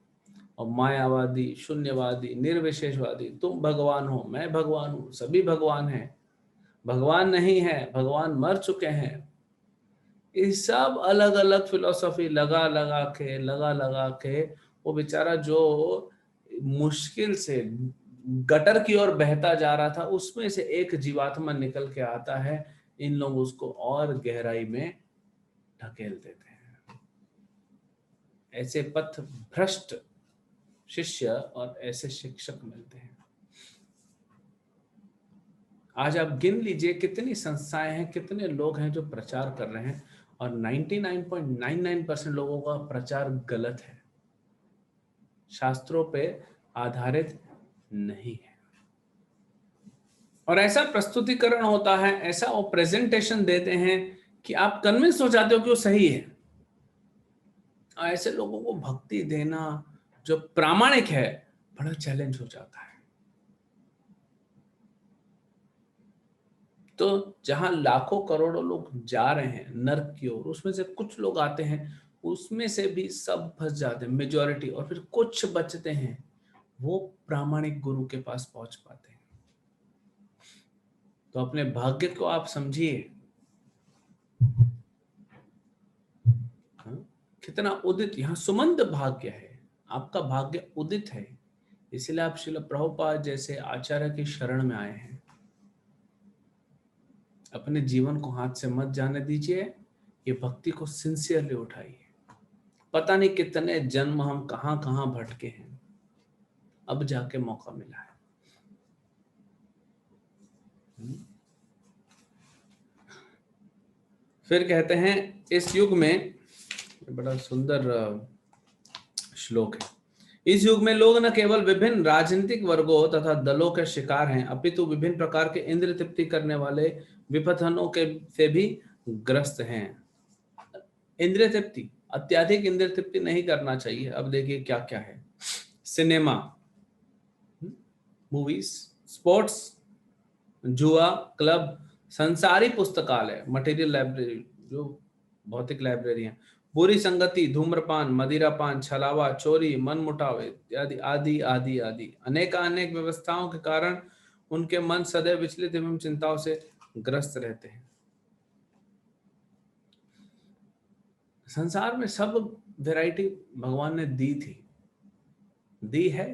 और मायावादी, शून्यवादी, निर्विशेषवादी, तुम भगवान हो, मैं भगवान हूं, सभी भगवान हैं, भगवान नहीं है, भगवान मर चुके हैं। ये सब अलग अलग फिलोसॉफी लगा लगा के वो बेचारा जो मुश्किल से गटर की ओर बहता जा रहा था, उसमें से एक जीवात्मा निकल के आता है। इन लोग उसको और गहराई में ढकेल देते हैं। ऐसे पथ भ्रष्ट शिष्य और ऐसे शिक्षक मिलते हैं। आज आप गिन लीजिए कितनी संस्थाएं हैं, कितने लोग हैं जो प्रचार कर रहे हैं, और 99.99% लोगों का प्रचार गलत है, शास्त्रों पे आधारित नहीं है। और ऐसा प्रस्तुतिकरण होता है, ऐसा वो प्रेजेंटेशन देते हैं कि आप कन्विंस हो जाते हो कि वो सही है। ऐसे लोगों को भक्ति देना जो प्रामाणिक है, बड़ा चैलेंज हो जाता है। तो जहां लाखों करोड़ों लोग जा रहे हैं नर्क की ओर, उसमें से कुछ लोग आते हैं, उसमें से भी सब फंस जाते हैं, मेजॉरिटी, और फिर कुछ बचते हैं, वो प्रामाणिक गुरु के पास पहुंच पाते हैं। तो अपने भाग्य को आप समझिए, कितना उदित, यहाँ सुमंत भाग्य है, आपका भाग्य उदित है। इसलिए आप श्रील प्रभुपाद जैसे आचार्य की शरण में आए हैं। अपने जीवन को हाथ से मत जाने दीजिए, ये भक्ति को सिंसियरली उठाइए। पता नहीं कितने जन्म हम कहां कहां भटके हैं, अब जाके मौका मिला है। फिर कहते हैं इस युग में, बड़ा सुंदर श्लोक है, इस युग में लोग न केवल विभिन्न राजनीतिक वर्गों तथा दलों के शिकार हैं, अपितु विभिन्न प्रकार के इंद्र तृप्ति करने वाले विपथनों के से भी ग्रस्त हैं। इंद्रिय तृप्ति, अत्याधिक इंद्रिय तृप्ति नहीं करना चाहिए। अब देखिए क्या क्या है, सिनेमा, मूवीज, स्पोर्ट्स, जुआ, क्लब, संसारी पुस्तकालय, मटेरियल लाइब्रेरी, जो भौतिक लाइब्रेरी है, बुरी संगति, धूम्रपान, मदिरापान, छलावा, चोरी, मनमुटाव इत्यादि आदि आदि आदि अनेक व्यवस्थाओं के कारण उनके मन सदैव विचलित एवं चिंताओं से ग्रस्त रहते हैं। संसार में सब वैरायटी भगवान ने दी है,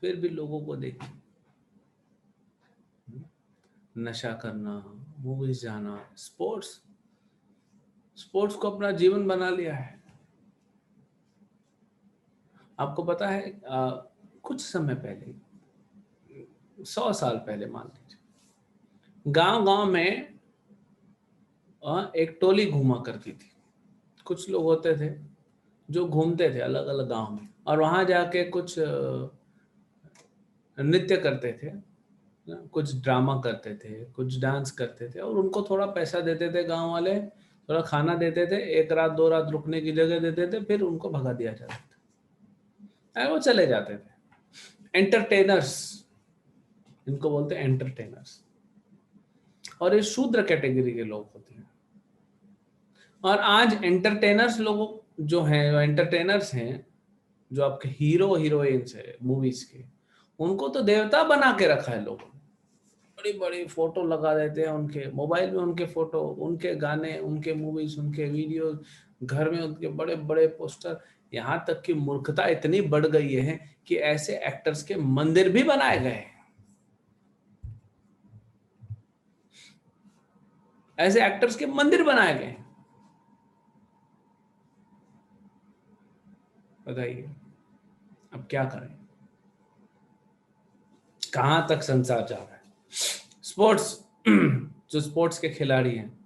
फिर भी लोगों को देखिए, नशा करना, मूवीज जाना, स्पोर्ट्स को अपना जीवन बना लिया है। आपको पता है कुछ समय पहले, 100 साल पहले मान लीजिए, गांव गांव में एक टोली घूमा करती थी। कुछ लोग होते थे जो घूमते थे अलग अलग गांव में, और वहां जाके कुछ नृत्य करते थे, कुछ ड्रामा करते थे, कुछ डांस करते थे, और उनको थोड़ा पैसा देते थे गांव वाले, थोड़ा खाना देते थे, 1 रात 2 रात रुकने की जगह देते थे, फिर उनको भगा दिया जाता था, वो चले जाते थे। एंटरटेनर्स, इनको बोलते हैं एंटरटेनर्स, और ये शूद्र कैटेगरी के लोग होते हैं। और आज एंटरटेनर्स लोग जो हैं, एंटरटेनर्स हैं, जो आपके हीरो हीरोइंस है मूवीज के, उनको तो देवता बना के रखा है लोगों, बड़ी बड़ी फोटो लगा देते हैं उनके मोबाइल में, उनके फोटो, उनके गाने, उनके मूवीज, उनके वीडियो, घर में उनके बड़े बड़े पोस्टर। यहाँ तक कि मूर्खता इतनी बढ़ गई है कि ऐसे एक्टर्स के मंदिर भी बनाए गए हैं। ऐसे एक्टर्स के मंदिर बनाए गए हैं। बताइए अब क्या करें, कहां तक संसार जा रहा है। स्पोर्ट्स जो स्पोर्ट्स के खिलाड़ी हैं,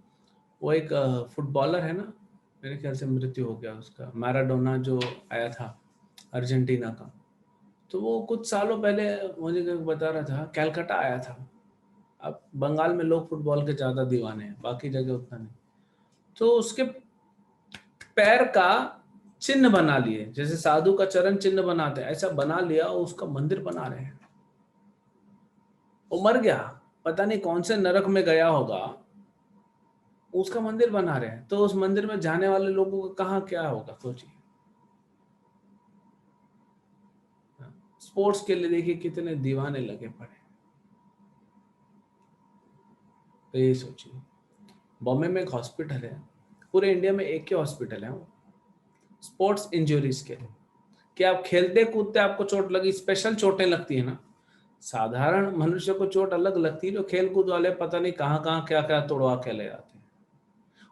वो एक फुटबॉलर है ना, मेरे ख्याल से मृत्यु हो गया उसका, मैराडोना जो आया था अर्जेंटीना का, तो वो कुछ सालों पहले मुझे बता रहा था कैलकाटा आया था। अब बंगाल में लोग फुटबॉल के ज्यादा दीवाने हैं, बाकी जगह उतना नहीं। तो उसके पैर का चिन्ह बना लिए, जैसे साधु का चरण चिन्ह बनाते हैं ऐसा बना लिया और उसका मंदिर बना रहे हैं। वो मर गया, पता नहीं कौन से नरक में गया होगा, उसका मंदिर बना रहे हैं। तो उस मंदिर में जाने वाले लोगों का कहाँ क्या होगा सोचिए। स्पोर्ट्स के लिए देखिए कितने दीवाने लगे पड़े। तो ये सोचिए, बॉम्बे में एक हॉस्पिटल है, पूरे इंडिया में एक ही हॉस्पिटल है वो, स्पोर्ट्स इंजरीज के लिए। कि आप खेलते कूदते आपको चोट लगी, स्पेशल चोटें लगती है ना, साधारण मनुष्य को चोट अलग लगती है, जो खेल कूद वाले पता नहीं कहाँ कहाँ क्या क्या तोड़वा के ले जाते हैं,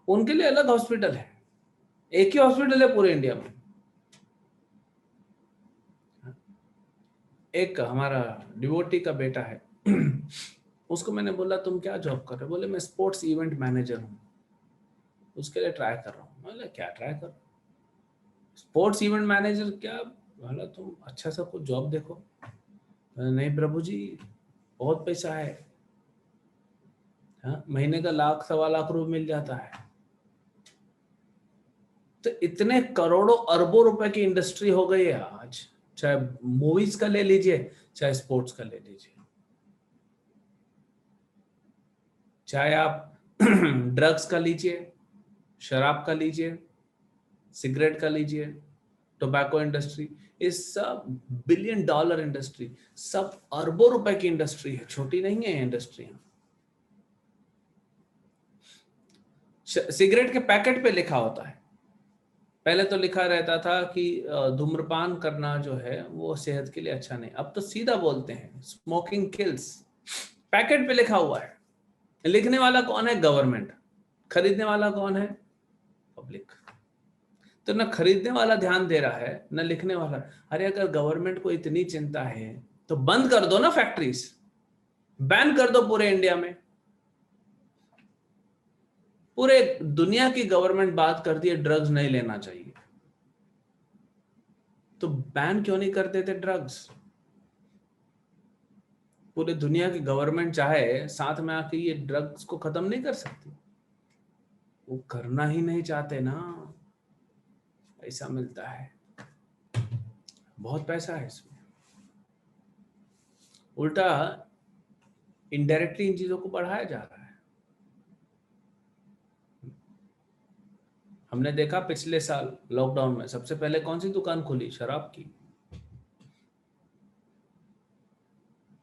उनके लिए अलग हॉस्पिटल है। एक ही हॉस्पिटल है पूरे इंडिया में। एक हमारा डिवोटी का बेटा है उसको मैंने बोला तुम क्या जॉब कर रहे हो, बोले मैं स्पोर्ट्स इवेंट मैनेजर हूँ, उसके लिए ट्राई कर रहा हूँ। बोला क्या ट्राई कर, स्पोर्ट्स इवेंट मैनेजर क्या, बोला तुम अच्छा सा कुछ जॉब देखो। नहीं प्रभु जी, बहुत पैसा है, हाँ महीने का 1,00,000 सवा 1,00,000 रुपये मिल जाता है। तो इतने करोड़ों अरबों रुपए की इंडस्ट्री हो गई है आज, चाहे मूवीज का ले लीजिए, चाहे स्पोर्ट्स का ले लीजिए, चाहे आप ड्रग्स का लीजिए, शराब का लीजिए, सिगरेट का लीजिए, टोबैको इंडस्ट्री, ये सब $1 बिलियन इंडस्ट्री, सब अरबों रुपए की इंडस्ट्री है, छोटी नहीं है ये इंडस्ट्री। सिगरेट के पैकेट पे लिखा होता है, पहले तो लिखा रहता था कि धूम्रपान करना जो है वो सेहत के लिए अच्छा नहीं, अब तो सीधा बोलते हैं स्मोकिंग किल्स, पैकेट पे लिखा हुआ है। लिखने वाला कौन है, गवर्नमेंट, खरीदने वाला कौन है, पब्लिक। तो न खरीदने वाला ध्यान दे रहा है न लिखने वाला। अरे अगर गवर्नमेंट को इतनी चिंता है तो बंद कर दो ना फैक्ट्रीज, बैन कर दो पूरे इंडिया में। पूरे दुनिया की गवर्नमेंट बात करती है ड्रग्स नहीं लेना चाहिए, तो बैन क्यों नहीं कर देते ड्रग्स। पूरे दुनिया की गवर्नमेंट चाहे साथ में आके ये ड्रग्स को खत्म नहीं कर सकती, वो करना ही नहीं चाहते ना, पैसा मिलता है, बहुत पैसा है इसमें। उल्टा इनडायरेक्टली इन चीजों को बढ़ाया जा रहा है। हमने देखा पिछले साल लॉकडाउन में सबसे पहले कौन सी दुकान खुली, शराब की।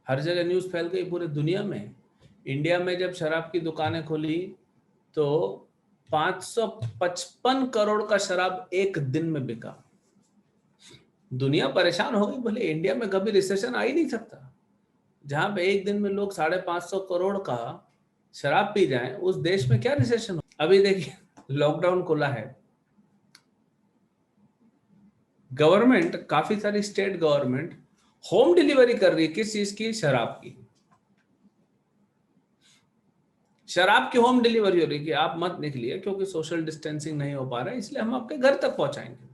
हर जगह न्यूज फैल गई पूरे दुनिया में। इंडिया में जब शराब की दुकानें खुली तो 555 करोड़ का शराब एक दिन में बिका। दुनिया परेशान हो गई, बोले इंडिया में कभी रिसेशन आ ही नहीं सकता, जहां पे एक दिन में लोग 550 करोड़ का शराब पी जाएं, उस देश में क्या रिसेशन हो। अभी देखिए लॉकडाउन खुला है, गवर्नमेंट, काफी सारी स्टेट गवर्नमेंट होम डिलीवरी कर रही है, किस चीज की, शराब की। शराब की होम डिलीवरी हो रही है कि आप मत निकलिए क्योंकि सोशल डिस्टेंसिंग नहीं हो पा रहा है, इसलिए हम आपके घर तक पहुंचाएंगे।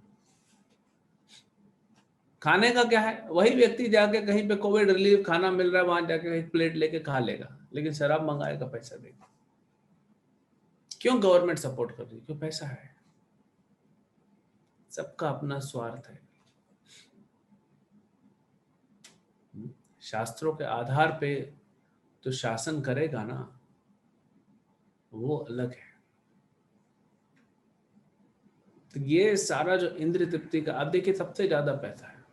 खाने का क्या है, वही व्यक्ति जाके कहीं पे कोविड रिलीफ खाना मिल रहा है वहां जाके एक प्लेट लेके खा लेगा, लेकिन शराब मंगाएगा पैसा देगा। क्यों गवर्नमेंट सपोर्ट कर रही है, क्यों, पैसा है, सबका अपना स्वार्थ है। शास्त्रों के आधार पे तो शासन करेगा ना, वो अलग है। तो ये सारा जो इंद्र तृप्ति का, आप देखिए सबसे ज्यादा पैसा है,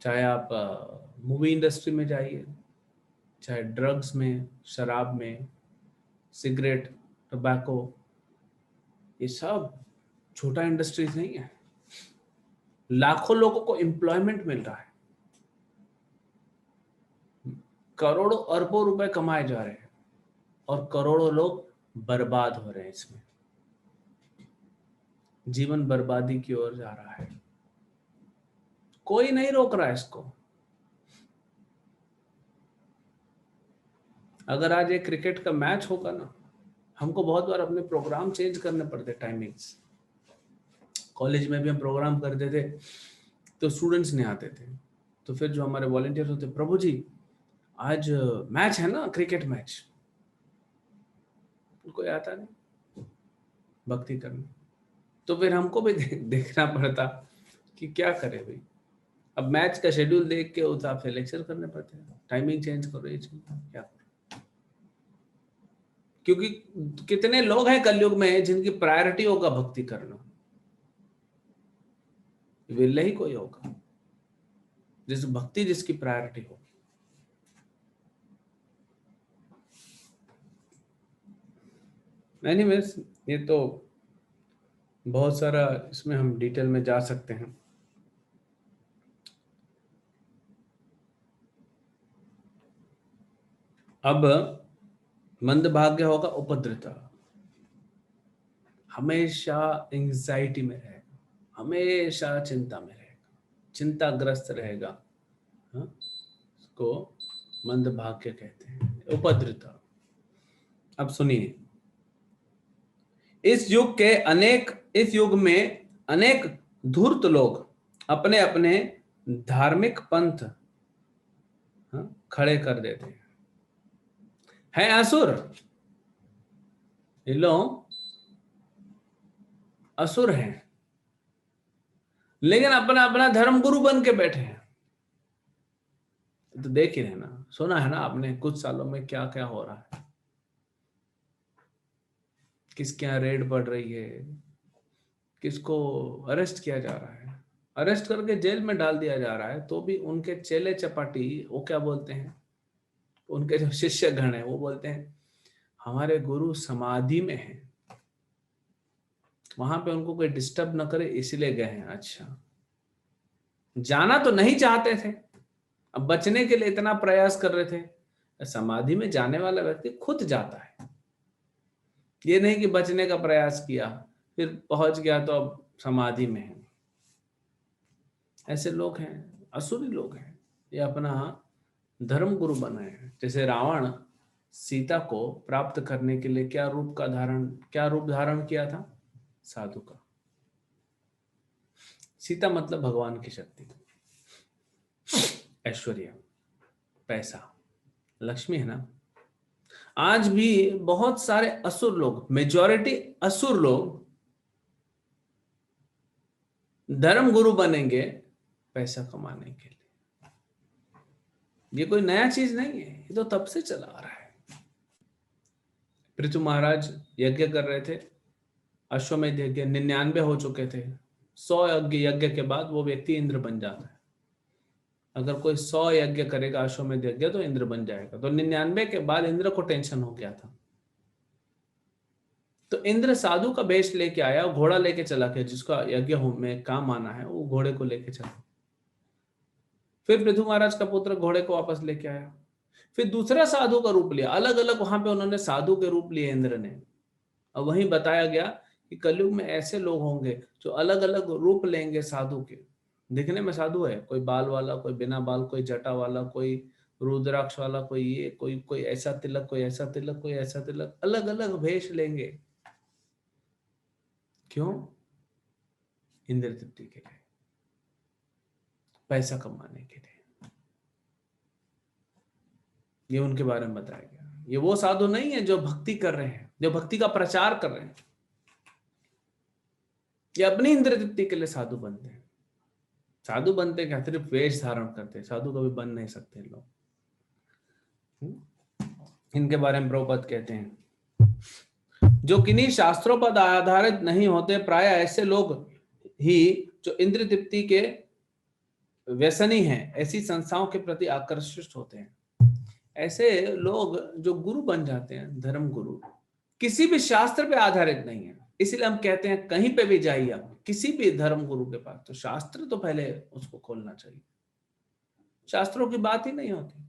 चाहे आप मूवी इंडस्ट्री में जाइए, चाहे ड्रग्स में, शराब में, सिगरेट, टोबैको, ये सब छोटा इंडस्ट्रीज नहीं है। लाखों लोगों को एम्प्लॉयमेंट मिल रहा है, करोड़ों अरबों रुपए कमाए जा रहे हैं और करोड़ों लोग बर्बाद हो रहे हैं इसमें, जीवन बर्बादी की ओर जा रहा है। कोई नहीं रोक रहा है इसको। अगर आज एक क्रिकेट का मैच होगा ना, हमको बहुत बार अपने प्रोग्राम चेंज करने पड़ते, टाइमिंग्स। कॉलेज में भी हम प्रोग्राम करते थे तो स्टूडेंट्स नहीं आते थे, तो फिर जो हमारे वॉलंटियर होते, प्रभु जी आज मैच है ना, क्रिकेट मैच। कोई आता नहीं भक्ति करने, तो फिर हमको भी देखना पड़ता कि क्या करे भाई। अब मैच का शेड्यूल देख के उस हिसाब से लेक्चर करने पड़ते हैं, टाइमिंग चेंज करो, ये चीज क्या करो। क्योंकि कितने लोग हैं कलयुग में जिनकी प्रायोरिटी होगा भक्ति करना, विरले ही कोई होगा जिस भक्ति जिसकी प्रायोरिटी हो। एनीवेज, ये तो बहुत सारा, इसमें हम डिटेल में जा सकते हैं। अब मंदभाग्य होगा उपद्रता, हमेशा एंजाइटी में रहेगा, हमेशा चिंता में रहेगा, चिंताग्रस्त रहेगा। हाँ? उसको मंदभाग्य कहते हैं, उपद्रता। अब सुनिए, इस युग में अनेक धूर्त लोग अपने अपने धार्मिक पंथ, हाँ, खड़े कर देते हैं असुर। ये लोग असुर हैं, लेकिन अपना अपना धर्म गुरु बन के बैठे हैं। तो देख ही रहे ना, सुना है ना आपने कुछ सालों में क्या क्या हो रहा है, किसके यहाँ रेड पड़ रही है, किसको अरेस्ट किया जा रहा है, अरेस्ट करके जेल में डाल दिया जा रहा है, तो भी उनके चेले चपाटी वो क्या बोलते हैं, उनके जो शिष्य गण है वो बोलते हैं हमारे गुरु समाधि में हैं, वहां पे उनको कोई डिस्टर्ब ना करे इसलिए गए हैं। अच्छा, जाना तो नहीं चाहते थे, अब बचने के लिए इतना प्रयास कर रहे थे। समाधि में जाने वाला व्यक्ति खुद जाता है, ये नहीं कि बचने का प्रयास किया फिर पहुंच गया तो अब समाधि में है। ऐसे लोग हैं, असुरी लोग हैं, ये अपना धर्म गुरु बनाए हैं। जैसे रावण सीता को प्राप्त करने के लिए क्या रूप धारण किया था, साधु का। सीता मतलब भगवान की शक्ति, ऐश्वर्य, पैसा, लक्ष्मी है ना। आज भी बहुत सारे असुर लोग, मेजॉरिटी असुर लोग धर्म गुरु बनेंगे पैसा कमाने के लिए। ये कोई नया चीज नहीं है, ये तो तब से चला आ रहा है। पृथु महाराज यज्ञ कर रहे थे, अश्वमेध यज्ञ 99 हो चुके थे। 100 यज्ञ के बाद वो व्यक्ति इंद्र बन जाता है। अगर कोई 100 यज्ञ करेगा अश्वमेध यज्ञ तो इंद्र बन जाएगा। तो 99 के बाद इंद्र को टेंशन हो गया था, तो इंद्र साधु का वेश लेके आया, घोड़ा लेके चला गया, जिसका यज्ञ में काम आना है वो घोड़े को लेके चला। फिर पृथु महाराज का पुत्र घोड़े को वापस लेके आया, फिर दूसरा साधु का रूप लिया, अलग अलग वहां पे उन्होंने साधु के रूप लिए इंद्र ने। और वहीं बताया गया कि कलयुग में ऐसे लोग होंगे जो अलग अलग रूप लेंगे साधु के। दिखने में साधु है, कोई बाल वाला, कोई बिना बाल, कोई जटा वाला, कोई रुद्राक्ष वाला, कोई ये, कोई ऐसा तिलक, कोई ऐसा तिलक, कोई ऐसा तिलक, अलग अलग वेश लेंगे। क्यों? इंद्र तृप्ति के लिए, पैसा कमाने के लिए। ये उनके बारे में बताया गया। ये वो साधु नहीं है जो भक्ति कर रहे हैं, जो भक्ति का प्रचार कर रहे हैं। ये अपनी इंद्र तृप्ति के लिए साधु बनते हैं। साधु बनते क्या, सिर्फ वेश धारण करते हैं, साधु कभी बन नहीं सकते लोग। इनके बारे में प्रभुपाद कहते हैं जो किन्हीं शास्त्रों पर आधारित नहीं होते, प्राय ऐसे लोग ही जो इंद्र तृप्ति के व्यसनी हैं, ऐसी संस्थाओं के प्रति आकर्षित होते हैं। ऐसे लोग जो गुरु बन जाते हैं, धर्म गुरु, किसी भी शास्त्र पे आधारित नहीं है। इसलिए हम कहते हैं कहीं पे भी जाइए आप किसी भी धर्म गुरु के पास, तो शास्त्र तो पहले उसको खोलना चाहिए। शास्त्रों की बात ही नहीं होती।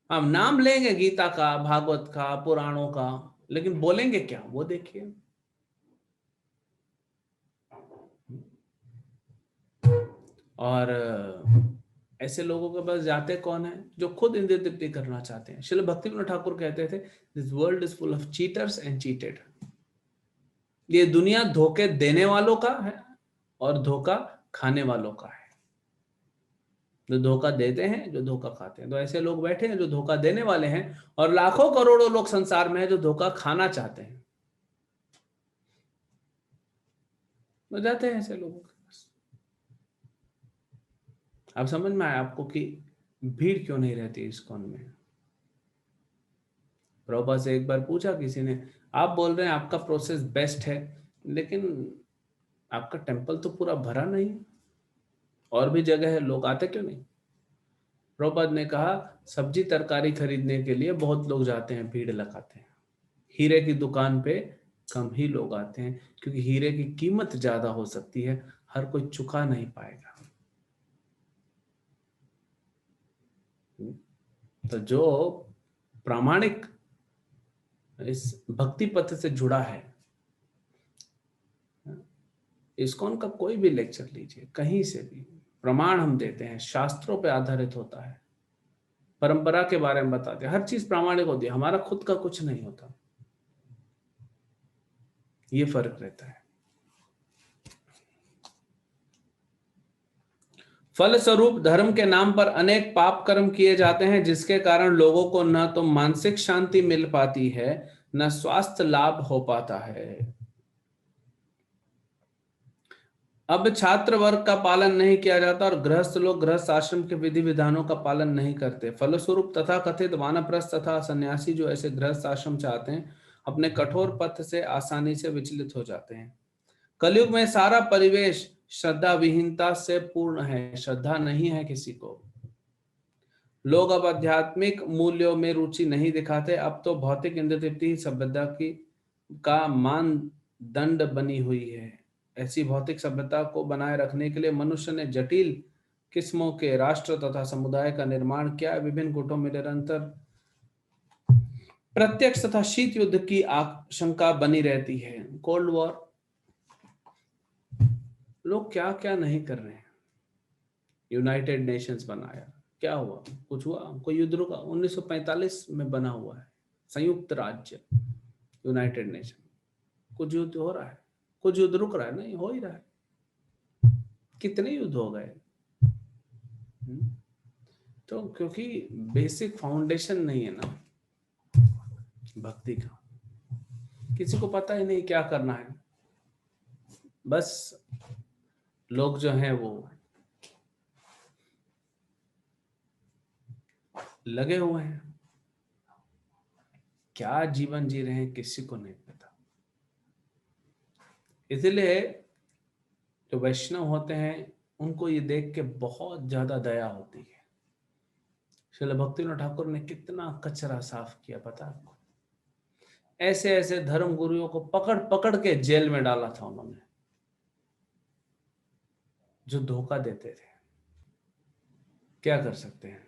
हम नाम लेंगे गीता का, भागवत का, पुराणों का, लेकिन बोलेंगे क्या वो देखिए। और ऐसे लोगों के पास जाते कौन है? जो खुद इंद्रिय तृप्ति करना चाहते हैं। श्रील भक्तिविनोद ठाकुर कहते थे, this world is full of cheaters and cheated. ये दुनिया धोखे देने वालों का है और धोखा खाने वालों का है। जो धोखा देते हैं, जो धोखा खाते हैं। तो ऐसे लोग बैठे हैं जो धोखा देने वाले हैं, और लाखों करोड़ों लोग संसार में हैं जो धोखा खाना चाहते हैं। तो जाते हैं ऐसे लोगों के पास। अब समझ में आया आपको कि भीड़ क्यों नहीं रहती इस्कॉन में? प्रभुपाद से एक बार पूछा किसी ने, आप बोल रहे हैं आपका प्रोसेस बेस्ट है, लेकिन आपका टेम्पल तो पूरा भरा नहीं, और भी जगह है, लोग आते क्यों नहीं? प्रभुपाद ने कहा, सब्जी तरकारी खरीदने के लिए बहुत लोग जाते हैं, भीड़ लगाते हैं। हीरे की दुकान पे कम ही लोग आते हैं, क्योंकि हीरे की कीमत ज्यादा हो सकती है, हर कोई चुका नहीं पाएगा। तो जो प्रामाणिक इस भक्ति पथ से जुड़ा है, इस्कॉन का कोई भी लेक्चर लीजिए, कहीं से भी प्रमाण हम देते हैं, शास्त्रों पे आधारित होता है, परंपरा के बारे में बताते हैं, हर चीज प्रामाणिक होती है, हमारा खुद का कुछ नहीं होता। ये फर्क रहता है। फल स्वरूप धर्म के नाम पर अनेक पाप कर्म किए जाते हैं, जिसके कारण लोगों को न तो मानसिक शांति मिल पाती है, न स्वास्थ्य लाभ हो पाता है। अब छात्र वर्ग का पालन नहीं किया जाता और गृहस्थ लोग गृहस्थ आश्रम के विधि विधानों का पालन नहीं करते। फलस्वरूप तथा कथित वानप्रस्थ तथा सन्यासी जो ऐसे गृहस्थ आश्रम चाहते हैं, अपने कठोर पथ से आसानी से विचलित हो जाते हैं। कलयुग में सारा परिवेश श्रद्धा विहीनता से पूर्ण है, श्रद्धा नहीं है किसी को। लोग अब आध्यात्मिक मूल्यों में रुचि नहीं दिखाते, अब तो भौतिक इंद्रिय तृप्ति ही सभ्यता की का मानदंड बनी हुई है। ऐसी भौतिक सभ्यता को बनाए रखने के लिए मनुष्य ने जटिल किस्मों के राष्ट्र तथा समुदाय का निर्माण किया। विभिन्न गुटों में निरंतर प्रत्यक्ष तथा शीत युद्ध की आशंका बनी रहती है। कोल्ड वॉर, लोग क्या क्या नहीं कर रहे हैं। यूनाइटेड नेशंस बनाया, क्या हुआ? कुछ हुआ? कोई युद्ध रुका? 1945 में बना हुआ है संयुक्त राज्य यूनाइटेड नेशन। कुछ युद्ध हो रहा है? कुछ युद्ध रुक रहा है? नहीं, हो ही रहा है। कितने युद्ध हो गए? तो क्योंकि बेसिक फाउंडेशन नहीं है ना भक्ति का, किसी को पता ही नहीं क्या करना है। बस लोग जो हैं वो लगे हुए हैं, क्या जीवन जी रहे हैं किसी को नहीं पता। इसलिए जो वैष्णव होते हैं उनको ये देख के बहुत ज्यादा दया होती है। श्रील भक्तिविनोद ठाकुर ने कितना कचरा साफ किया पता आपको? ऐसे ऐसे धर्म गुरुओं को पकड़ पकड़ के जेल में डाला था उन्होंने, जो धोखा देते थे। क्या कर सकते हैं?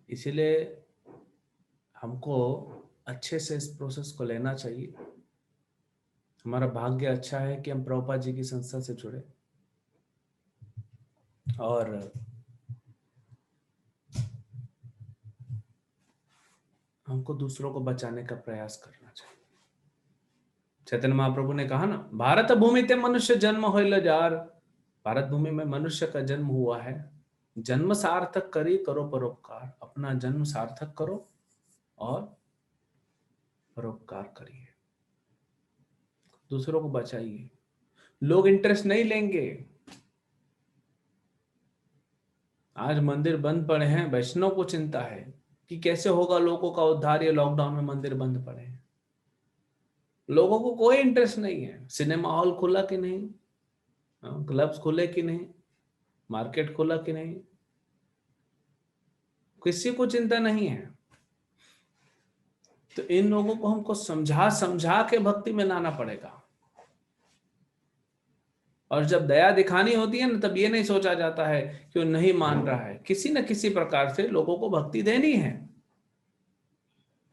इसीलिए हमको अच्छे से इस प्रोसेस को लेना चाहिए। हमारा भाग्य अच्छा है कि हम प्रभुपाद जी की संस्था से जुड़े, और हमको दूसरों को बचाने का प्रयास करना चाहिए। चैतन्य महाप्रभु ने कहा ना, भारत भूमि ते मनुष्य जन्म होइल जार। भारत भूमि में मनुष्य का जन्म हुआ है, जन्म सार्थक करी करो परोपकार। अपना जन्म सार्थक करो और परोपकार करिए, दूसरों को बचाइए। लोग इंटरेस्ट नहीं लेंगे। आज मंदिर बंद पड़े हैं, वैष्णव को चिंता है कि कैसे होगा लोगों का उद्धार। ये लॉकडाउन में मंदिर बंद पड़े हैं, लोगों को कोई इंटरेस्ट नहीं है। सिनेमा हॉल खुला कि नहीं, क्लब्स खुले कि नहीं, मार्केट खुला कि नहीं, किसी को चिंता नहीं है। तो इन लोगों को हमको समझा समझा के भक्ति में लाना पड़ेगा। और जब दया दिखानी होती है ना, तब ये नहीं सोचा जाता है कि वो नहीं मान रहा है। किसी न किसी प्रकार से लोगों को भक्ति देनी है,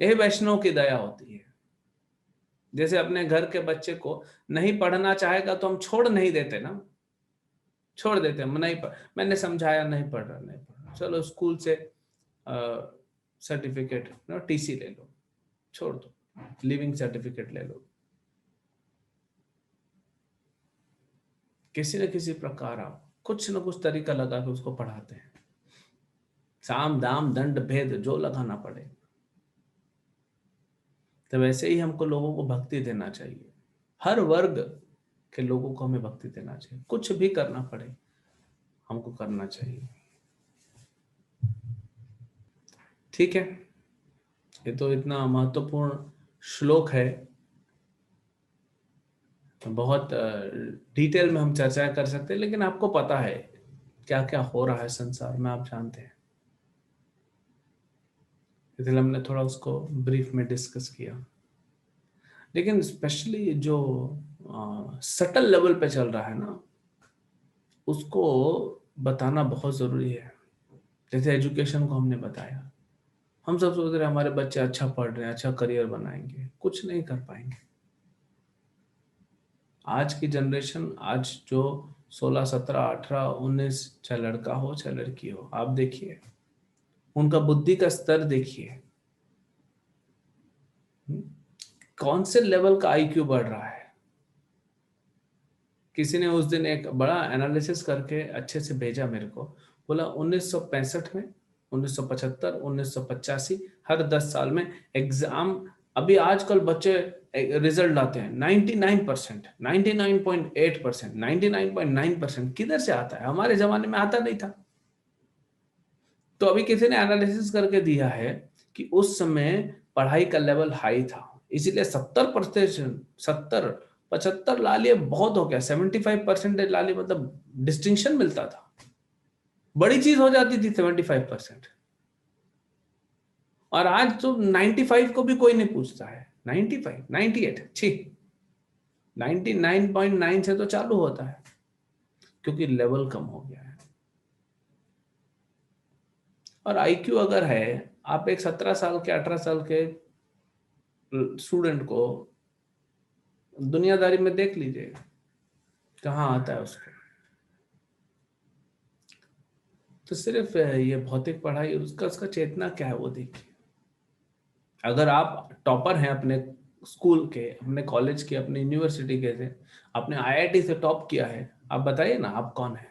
यही वैष्णव की दया होती है। जैसे अपने घर के बच्चे को नहीं पढ़ना चाहेगा तो हम छोड़ नहीं देते ना, छोड़ देते हैं, नहीं मैंने समझाया, नहीं पढ़ रहा, नहीं पढ़ रहा, चलो स्कूल से सर्टिफिकेट टीसी ले लो, छोड़ दो, लिविंग सर्टिफिकेट ले लो, किसी न किसी प्रकार आप कुछ न कुछ तरीका लगा के उसको पढ़ाते हैं, साम दाम दंड भेद जो लगाना पड़े। तो वैसे ही हमको लोगों को भक्ति देना चाहिए, हर वर्ग के लोगों को हमें भक्ति देना चाहिए, कुछ भी करना पड़े हमको करना चाहिए। ठीक है, ये तो इतना महत्वपूर्ण श्लोक है, बहुत डिटेल में हम चर्चा कर सकते हैं, लेकिन आपको पता है क्या क्या हो रहा है संसार में, आप जानते हैं, इसलिए हमने थोड़ा उसको ब्रीफ में डिस्कस किया। लेकिन स्पेशली जो सटल लेवल पे चल रहा है ना, उसको बताना बहुत जरूरी है। जैसे एजुकेशन को हमने बताया, हम सब सोच रहे हैं हमारे बच्चे अच्छा पढ़ रहे हैं, अच्छा करियर बनाएंगे, कुछ नहीं कर पाएंगे। आज की जनरेशन, आज जो 16, 17, 18, 19, चाहे लड़का हो चाहे लड़की हो, आप देखिए उनका बुद्धि का स्तर देखिए, कौन से लेवल का आईक्यू बढ़ रहा है। किसी ने उस दिन एक बड़ा एनालिसिस करके अच्छे से भेजा मेरे को, बोला 1965 में, 1975, 1985, हर 10 साल में एग्जाम, अभी आजकल बच्चे रिजल्ट लाते हैं 99%, 99.8%, 99.9%, किधर से आता है? हमारे जमाने में आता नहीं था। तो अभी किसी ने एनालिसिस करके दिया है कि उस समय पढ़ाई का लेवल हाई था, इसीलिए 70%, 70-75 ला लिए बहुत हो गया, 75% ला लिए, मतलब डिस्टिंक्शन मिलता था, बड़ी चीज हो जाती थी 75%। और आज तो 95 को भी कोई नहीं पूछता है, 95, 98, छी, 99.9 से तो चालू होता है, क्योंकि लेवल कम हो गया है। और आईक्यू अगर है, आप एक 17 साल के 18 साल के स्टूडेंट को दुनियादारी में देख लीजिए कहाँ आता है उसको। तो सिर्फ ये भौतिक पढ़ाई, उसका उसका चेतना क्या है वो देखिए। अगर आप टॉपर हैं अपने स्कूल के, अपने कॉलेज के, अपने यूनिवर्सिटी के से, आपने आईआईटी से टॉप किया है, आप बताइए ना आप कौन है?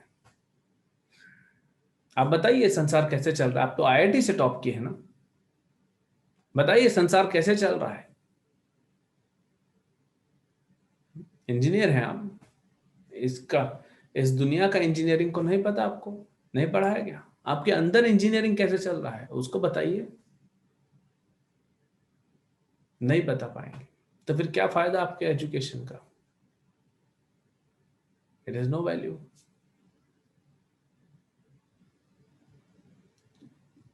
आप बताइए संसार कैसे चल रहा है? आप तो आईआईटी से टॉप किए हैं ना, बताइए संसार कैसे चल रहा है? इंजीनियर हैं आप, इसका, इस दुनिया का इंजीनियरिंग को नहीं पता आपको? नहीं पढ़ाया गया? आपके अंदर इंजीनियरिंग कैसे चल रहा है उसको बताइए। नहीं बता पाएंगे तो फिर क्या फायदा आपके एजुकेशन का? It is no value.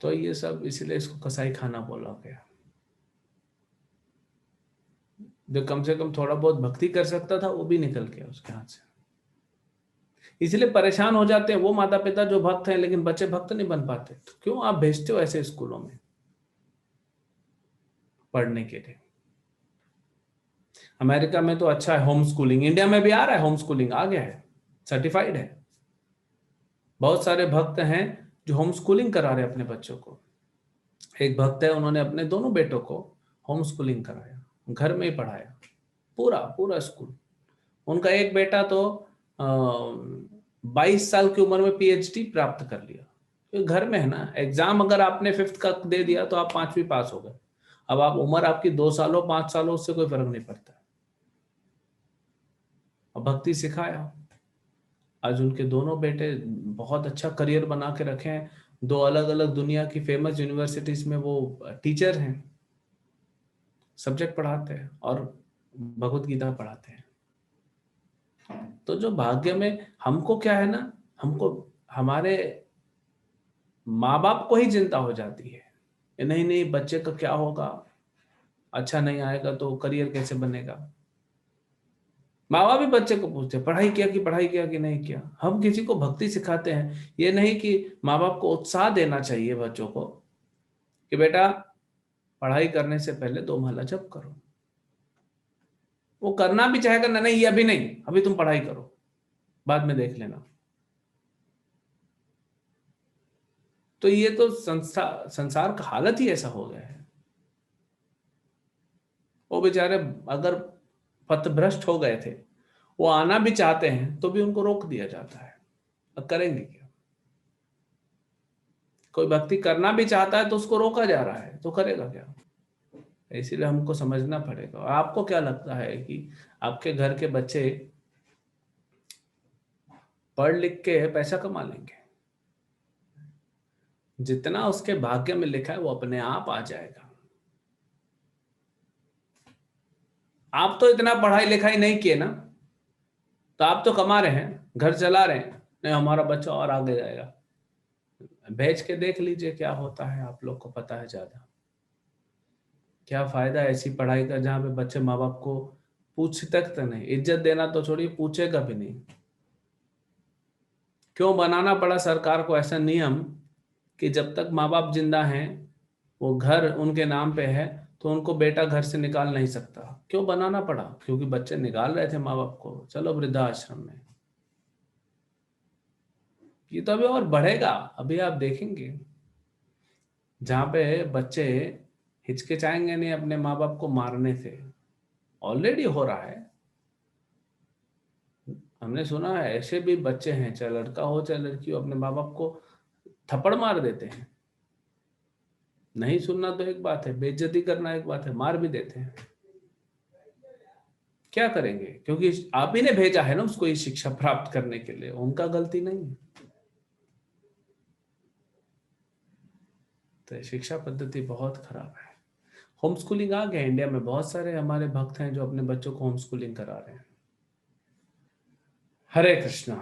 तो ये सब इसलिए इसको कसाई खाना बोला गया। जो कम से कम थोड़ा बहुत भक्ति कर सकता था वो भी निकल गया उसके हाथ से। इसलिए परेशान हो जाते हैं वो माता पिता जो भक्त हैं, लेकिन बच्चे भक्त नहीं बन पाते। तो क्यों आप भेजते हो ऐसे स्कूलों में पढ़ने के लिए? अमेरिका में तो अच्छा है होम स्कूलिंग, इंडिया में भी आ रहा है, होम स्कूलिंग आ गया है, सर्टिफाइड है। बहुत सारे भक्त हैं जो होम स्कूलिंग करा रहे हैं अपने बच्चों को। एक भक्त है, उन्होंने अपने दोनों बेटों को होम स्कूलिंग कराया, घर में ही पढ़ाया, पूरा पूरा स्कूल। उनका एक बेटा तो 22 साल की उम्र में पीएचडी प्राप्त कर लिया। तो घर में है ना, एग्जाम अगर आपने 5th का दे दिया तो आप 5वीं पास हो गए। अब आप उम्र आपकी 2 साल हो 5 साल हो, उससे कोई फर्क नहीं पड़ता। और भक्ति सिखाया, आज उनके दोनों बेटे बहुत अच्छा करियर बना के रखे हैं। 2 अलग अलग दुनिया की फेमस यूनिवर्सिटीज में वो टीचर हैं, सब्जेक्ट पढ़ाते हैं और भगवत गीता पढ़ाते हैं। तो जो भाग्य में, हमको क्या है ना, हमको हमारे माँ बाप को ही चिंता हो जाती है, नहीं नहीं बच्चे का क्या होगा, अच्छा नहीं आएगा तो करियर कैसे बनेगा। माँ बाप भी बच्चे को पूछते हैं पढ़ाई किया कि पढ़ाई किया कि नहीं किया। हम किसी को भक्ति सिखाते हैं, ये नहीं कि माँ बाप को उत्साह देना चाहिए बच्चों को कि बेटा पढ़ाई करने से पहले 2 महला जप करो। वो करना भी चाहेगा ना, नहीं ये अभी नहीं, अभी तुम पढ़ाई करो, बाद में देख लेना। तो ये तो संसार का हालत ही ऐसा हो गया है। वो बेचारे अगर पथभ्रष्ट हो गए थे, वो आना भी चाहते हैं तो भी उनको रोक दिया जाता है। अब करेंगे क्या? कोई भक्ति करना भी चाहता है तो उसको रोका जा रहा है, तो करेगा क्या? इसीलिए हमको समझना पड़ेगा। और आपको क्या लगता है कि आपके घर के बच्चे पढ़ लिख के पैसा कमा लेंगे? जितना उसके भाग्य में लिखा है वो अपने आप आ जाएगा। आप तो इतना पढ़ाई लिखाई नहीं किए ना, तो आप तो कमा रहे हैं, घर चला रहे हैं। नहीं, हमारा बच्चा और आगे जाएगा। भेज के देख लीजिए क्या होता है, आप लोग को पता है ज्यादा। क्या फायदा ऐसी पढ़ाई का जहां पे बच्चे माँ बाप को पूछ तक तो नहीं, इज्जत देना तो छोड़िए, पूछेगा भी नहीं। क्यों बनाना पड़ा सरकार को ऐसा नियम कि जब तक माँ बाप जिंदा हैं, वो घर उनके नाम पे है, तो उनको बेटा घर से निकाल नहीं सकता? क्यों बनाना पड़ा? क्योंकि बच्चे निकाल रहे थे माँ बाप को, चलो वृद्धाश्रम में। ये तो अभी और बढ़ेगा। अभी आप देखेंगे जहां पे बच्चे हिचकिचाएंगे नहीं अपने माँ बाप को मारने से। ऑलरेडी हो रहा है। हमने सुना है ऐसे भी बच्चे हैं, चाहे लड़का हो चाहे लड़की हो, अपने माँ बाप को थप्पड़ मार देते हैं। नहीं सुनना तो एक बात है, बेइज्जती करना एक बात है, मार भी देते हैं। क्या करेंगे? क्योंकि आप ही ने भेजा है ना उसको ये शिक्षा प्राप्त करने के लिए, उनका गलती नहीं है। तो शिक्षा पद्धति बहुत खराब है। होम स्कूलिंग आ गया इंडिया में, बहुत सारे हमारे भक्त हैं जो अपने बच्चों को होम स्कूलिंग करा रहे हैं। हरे कृष्णा।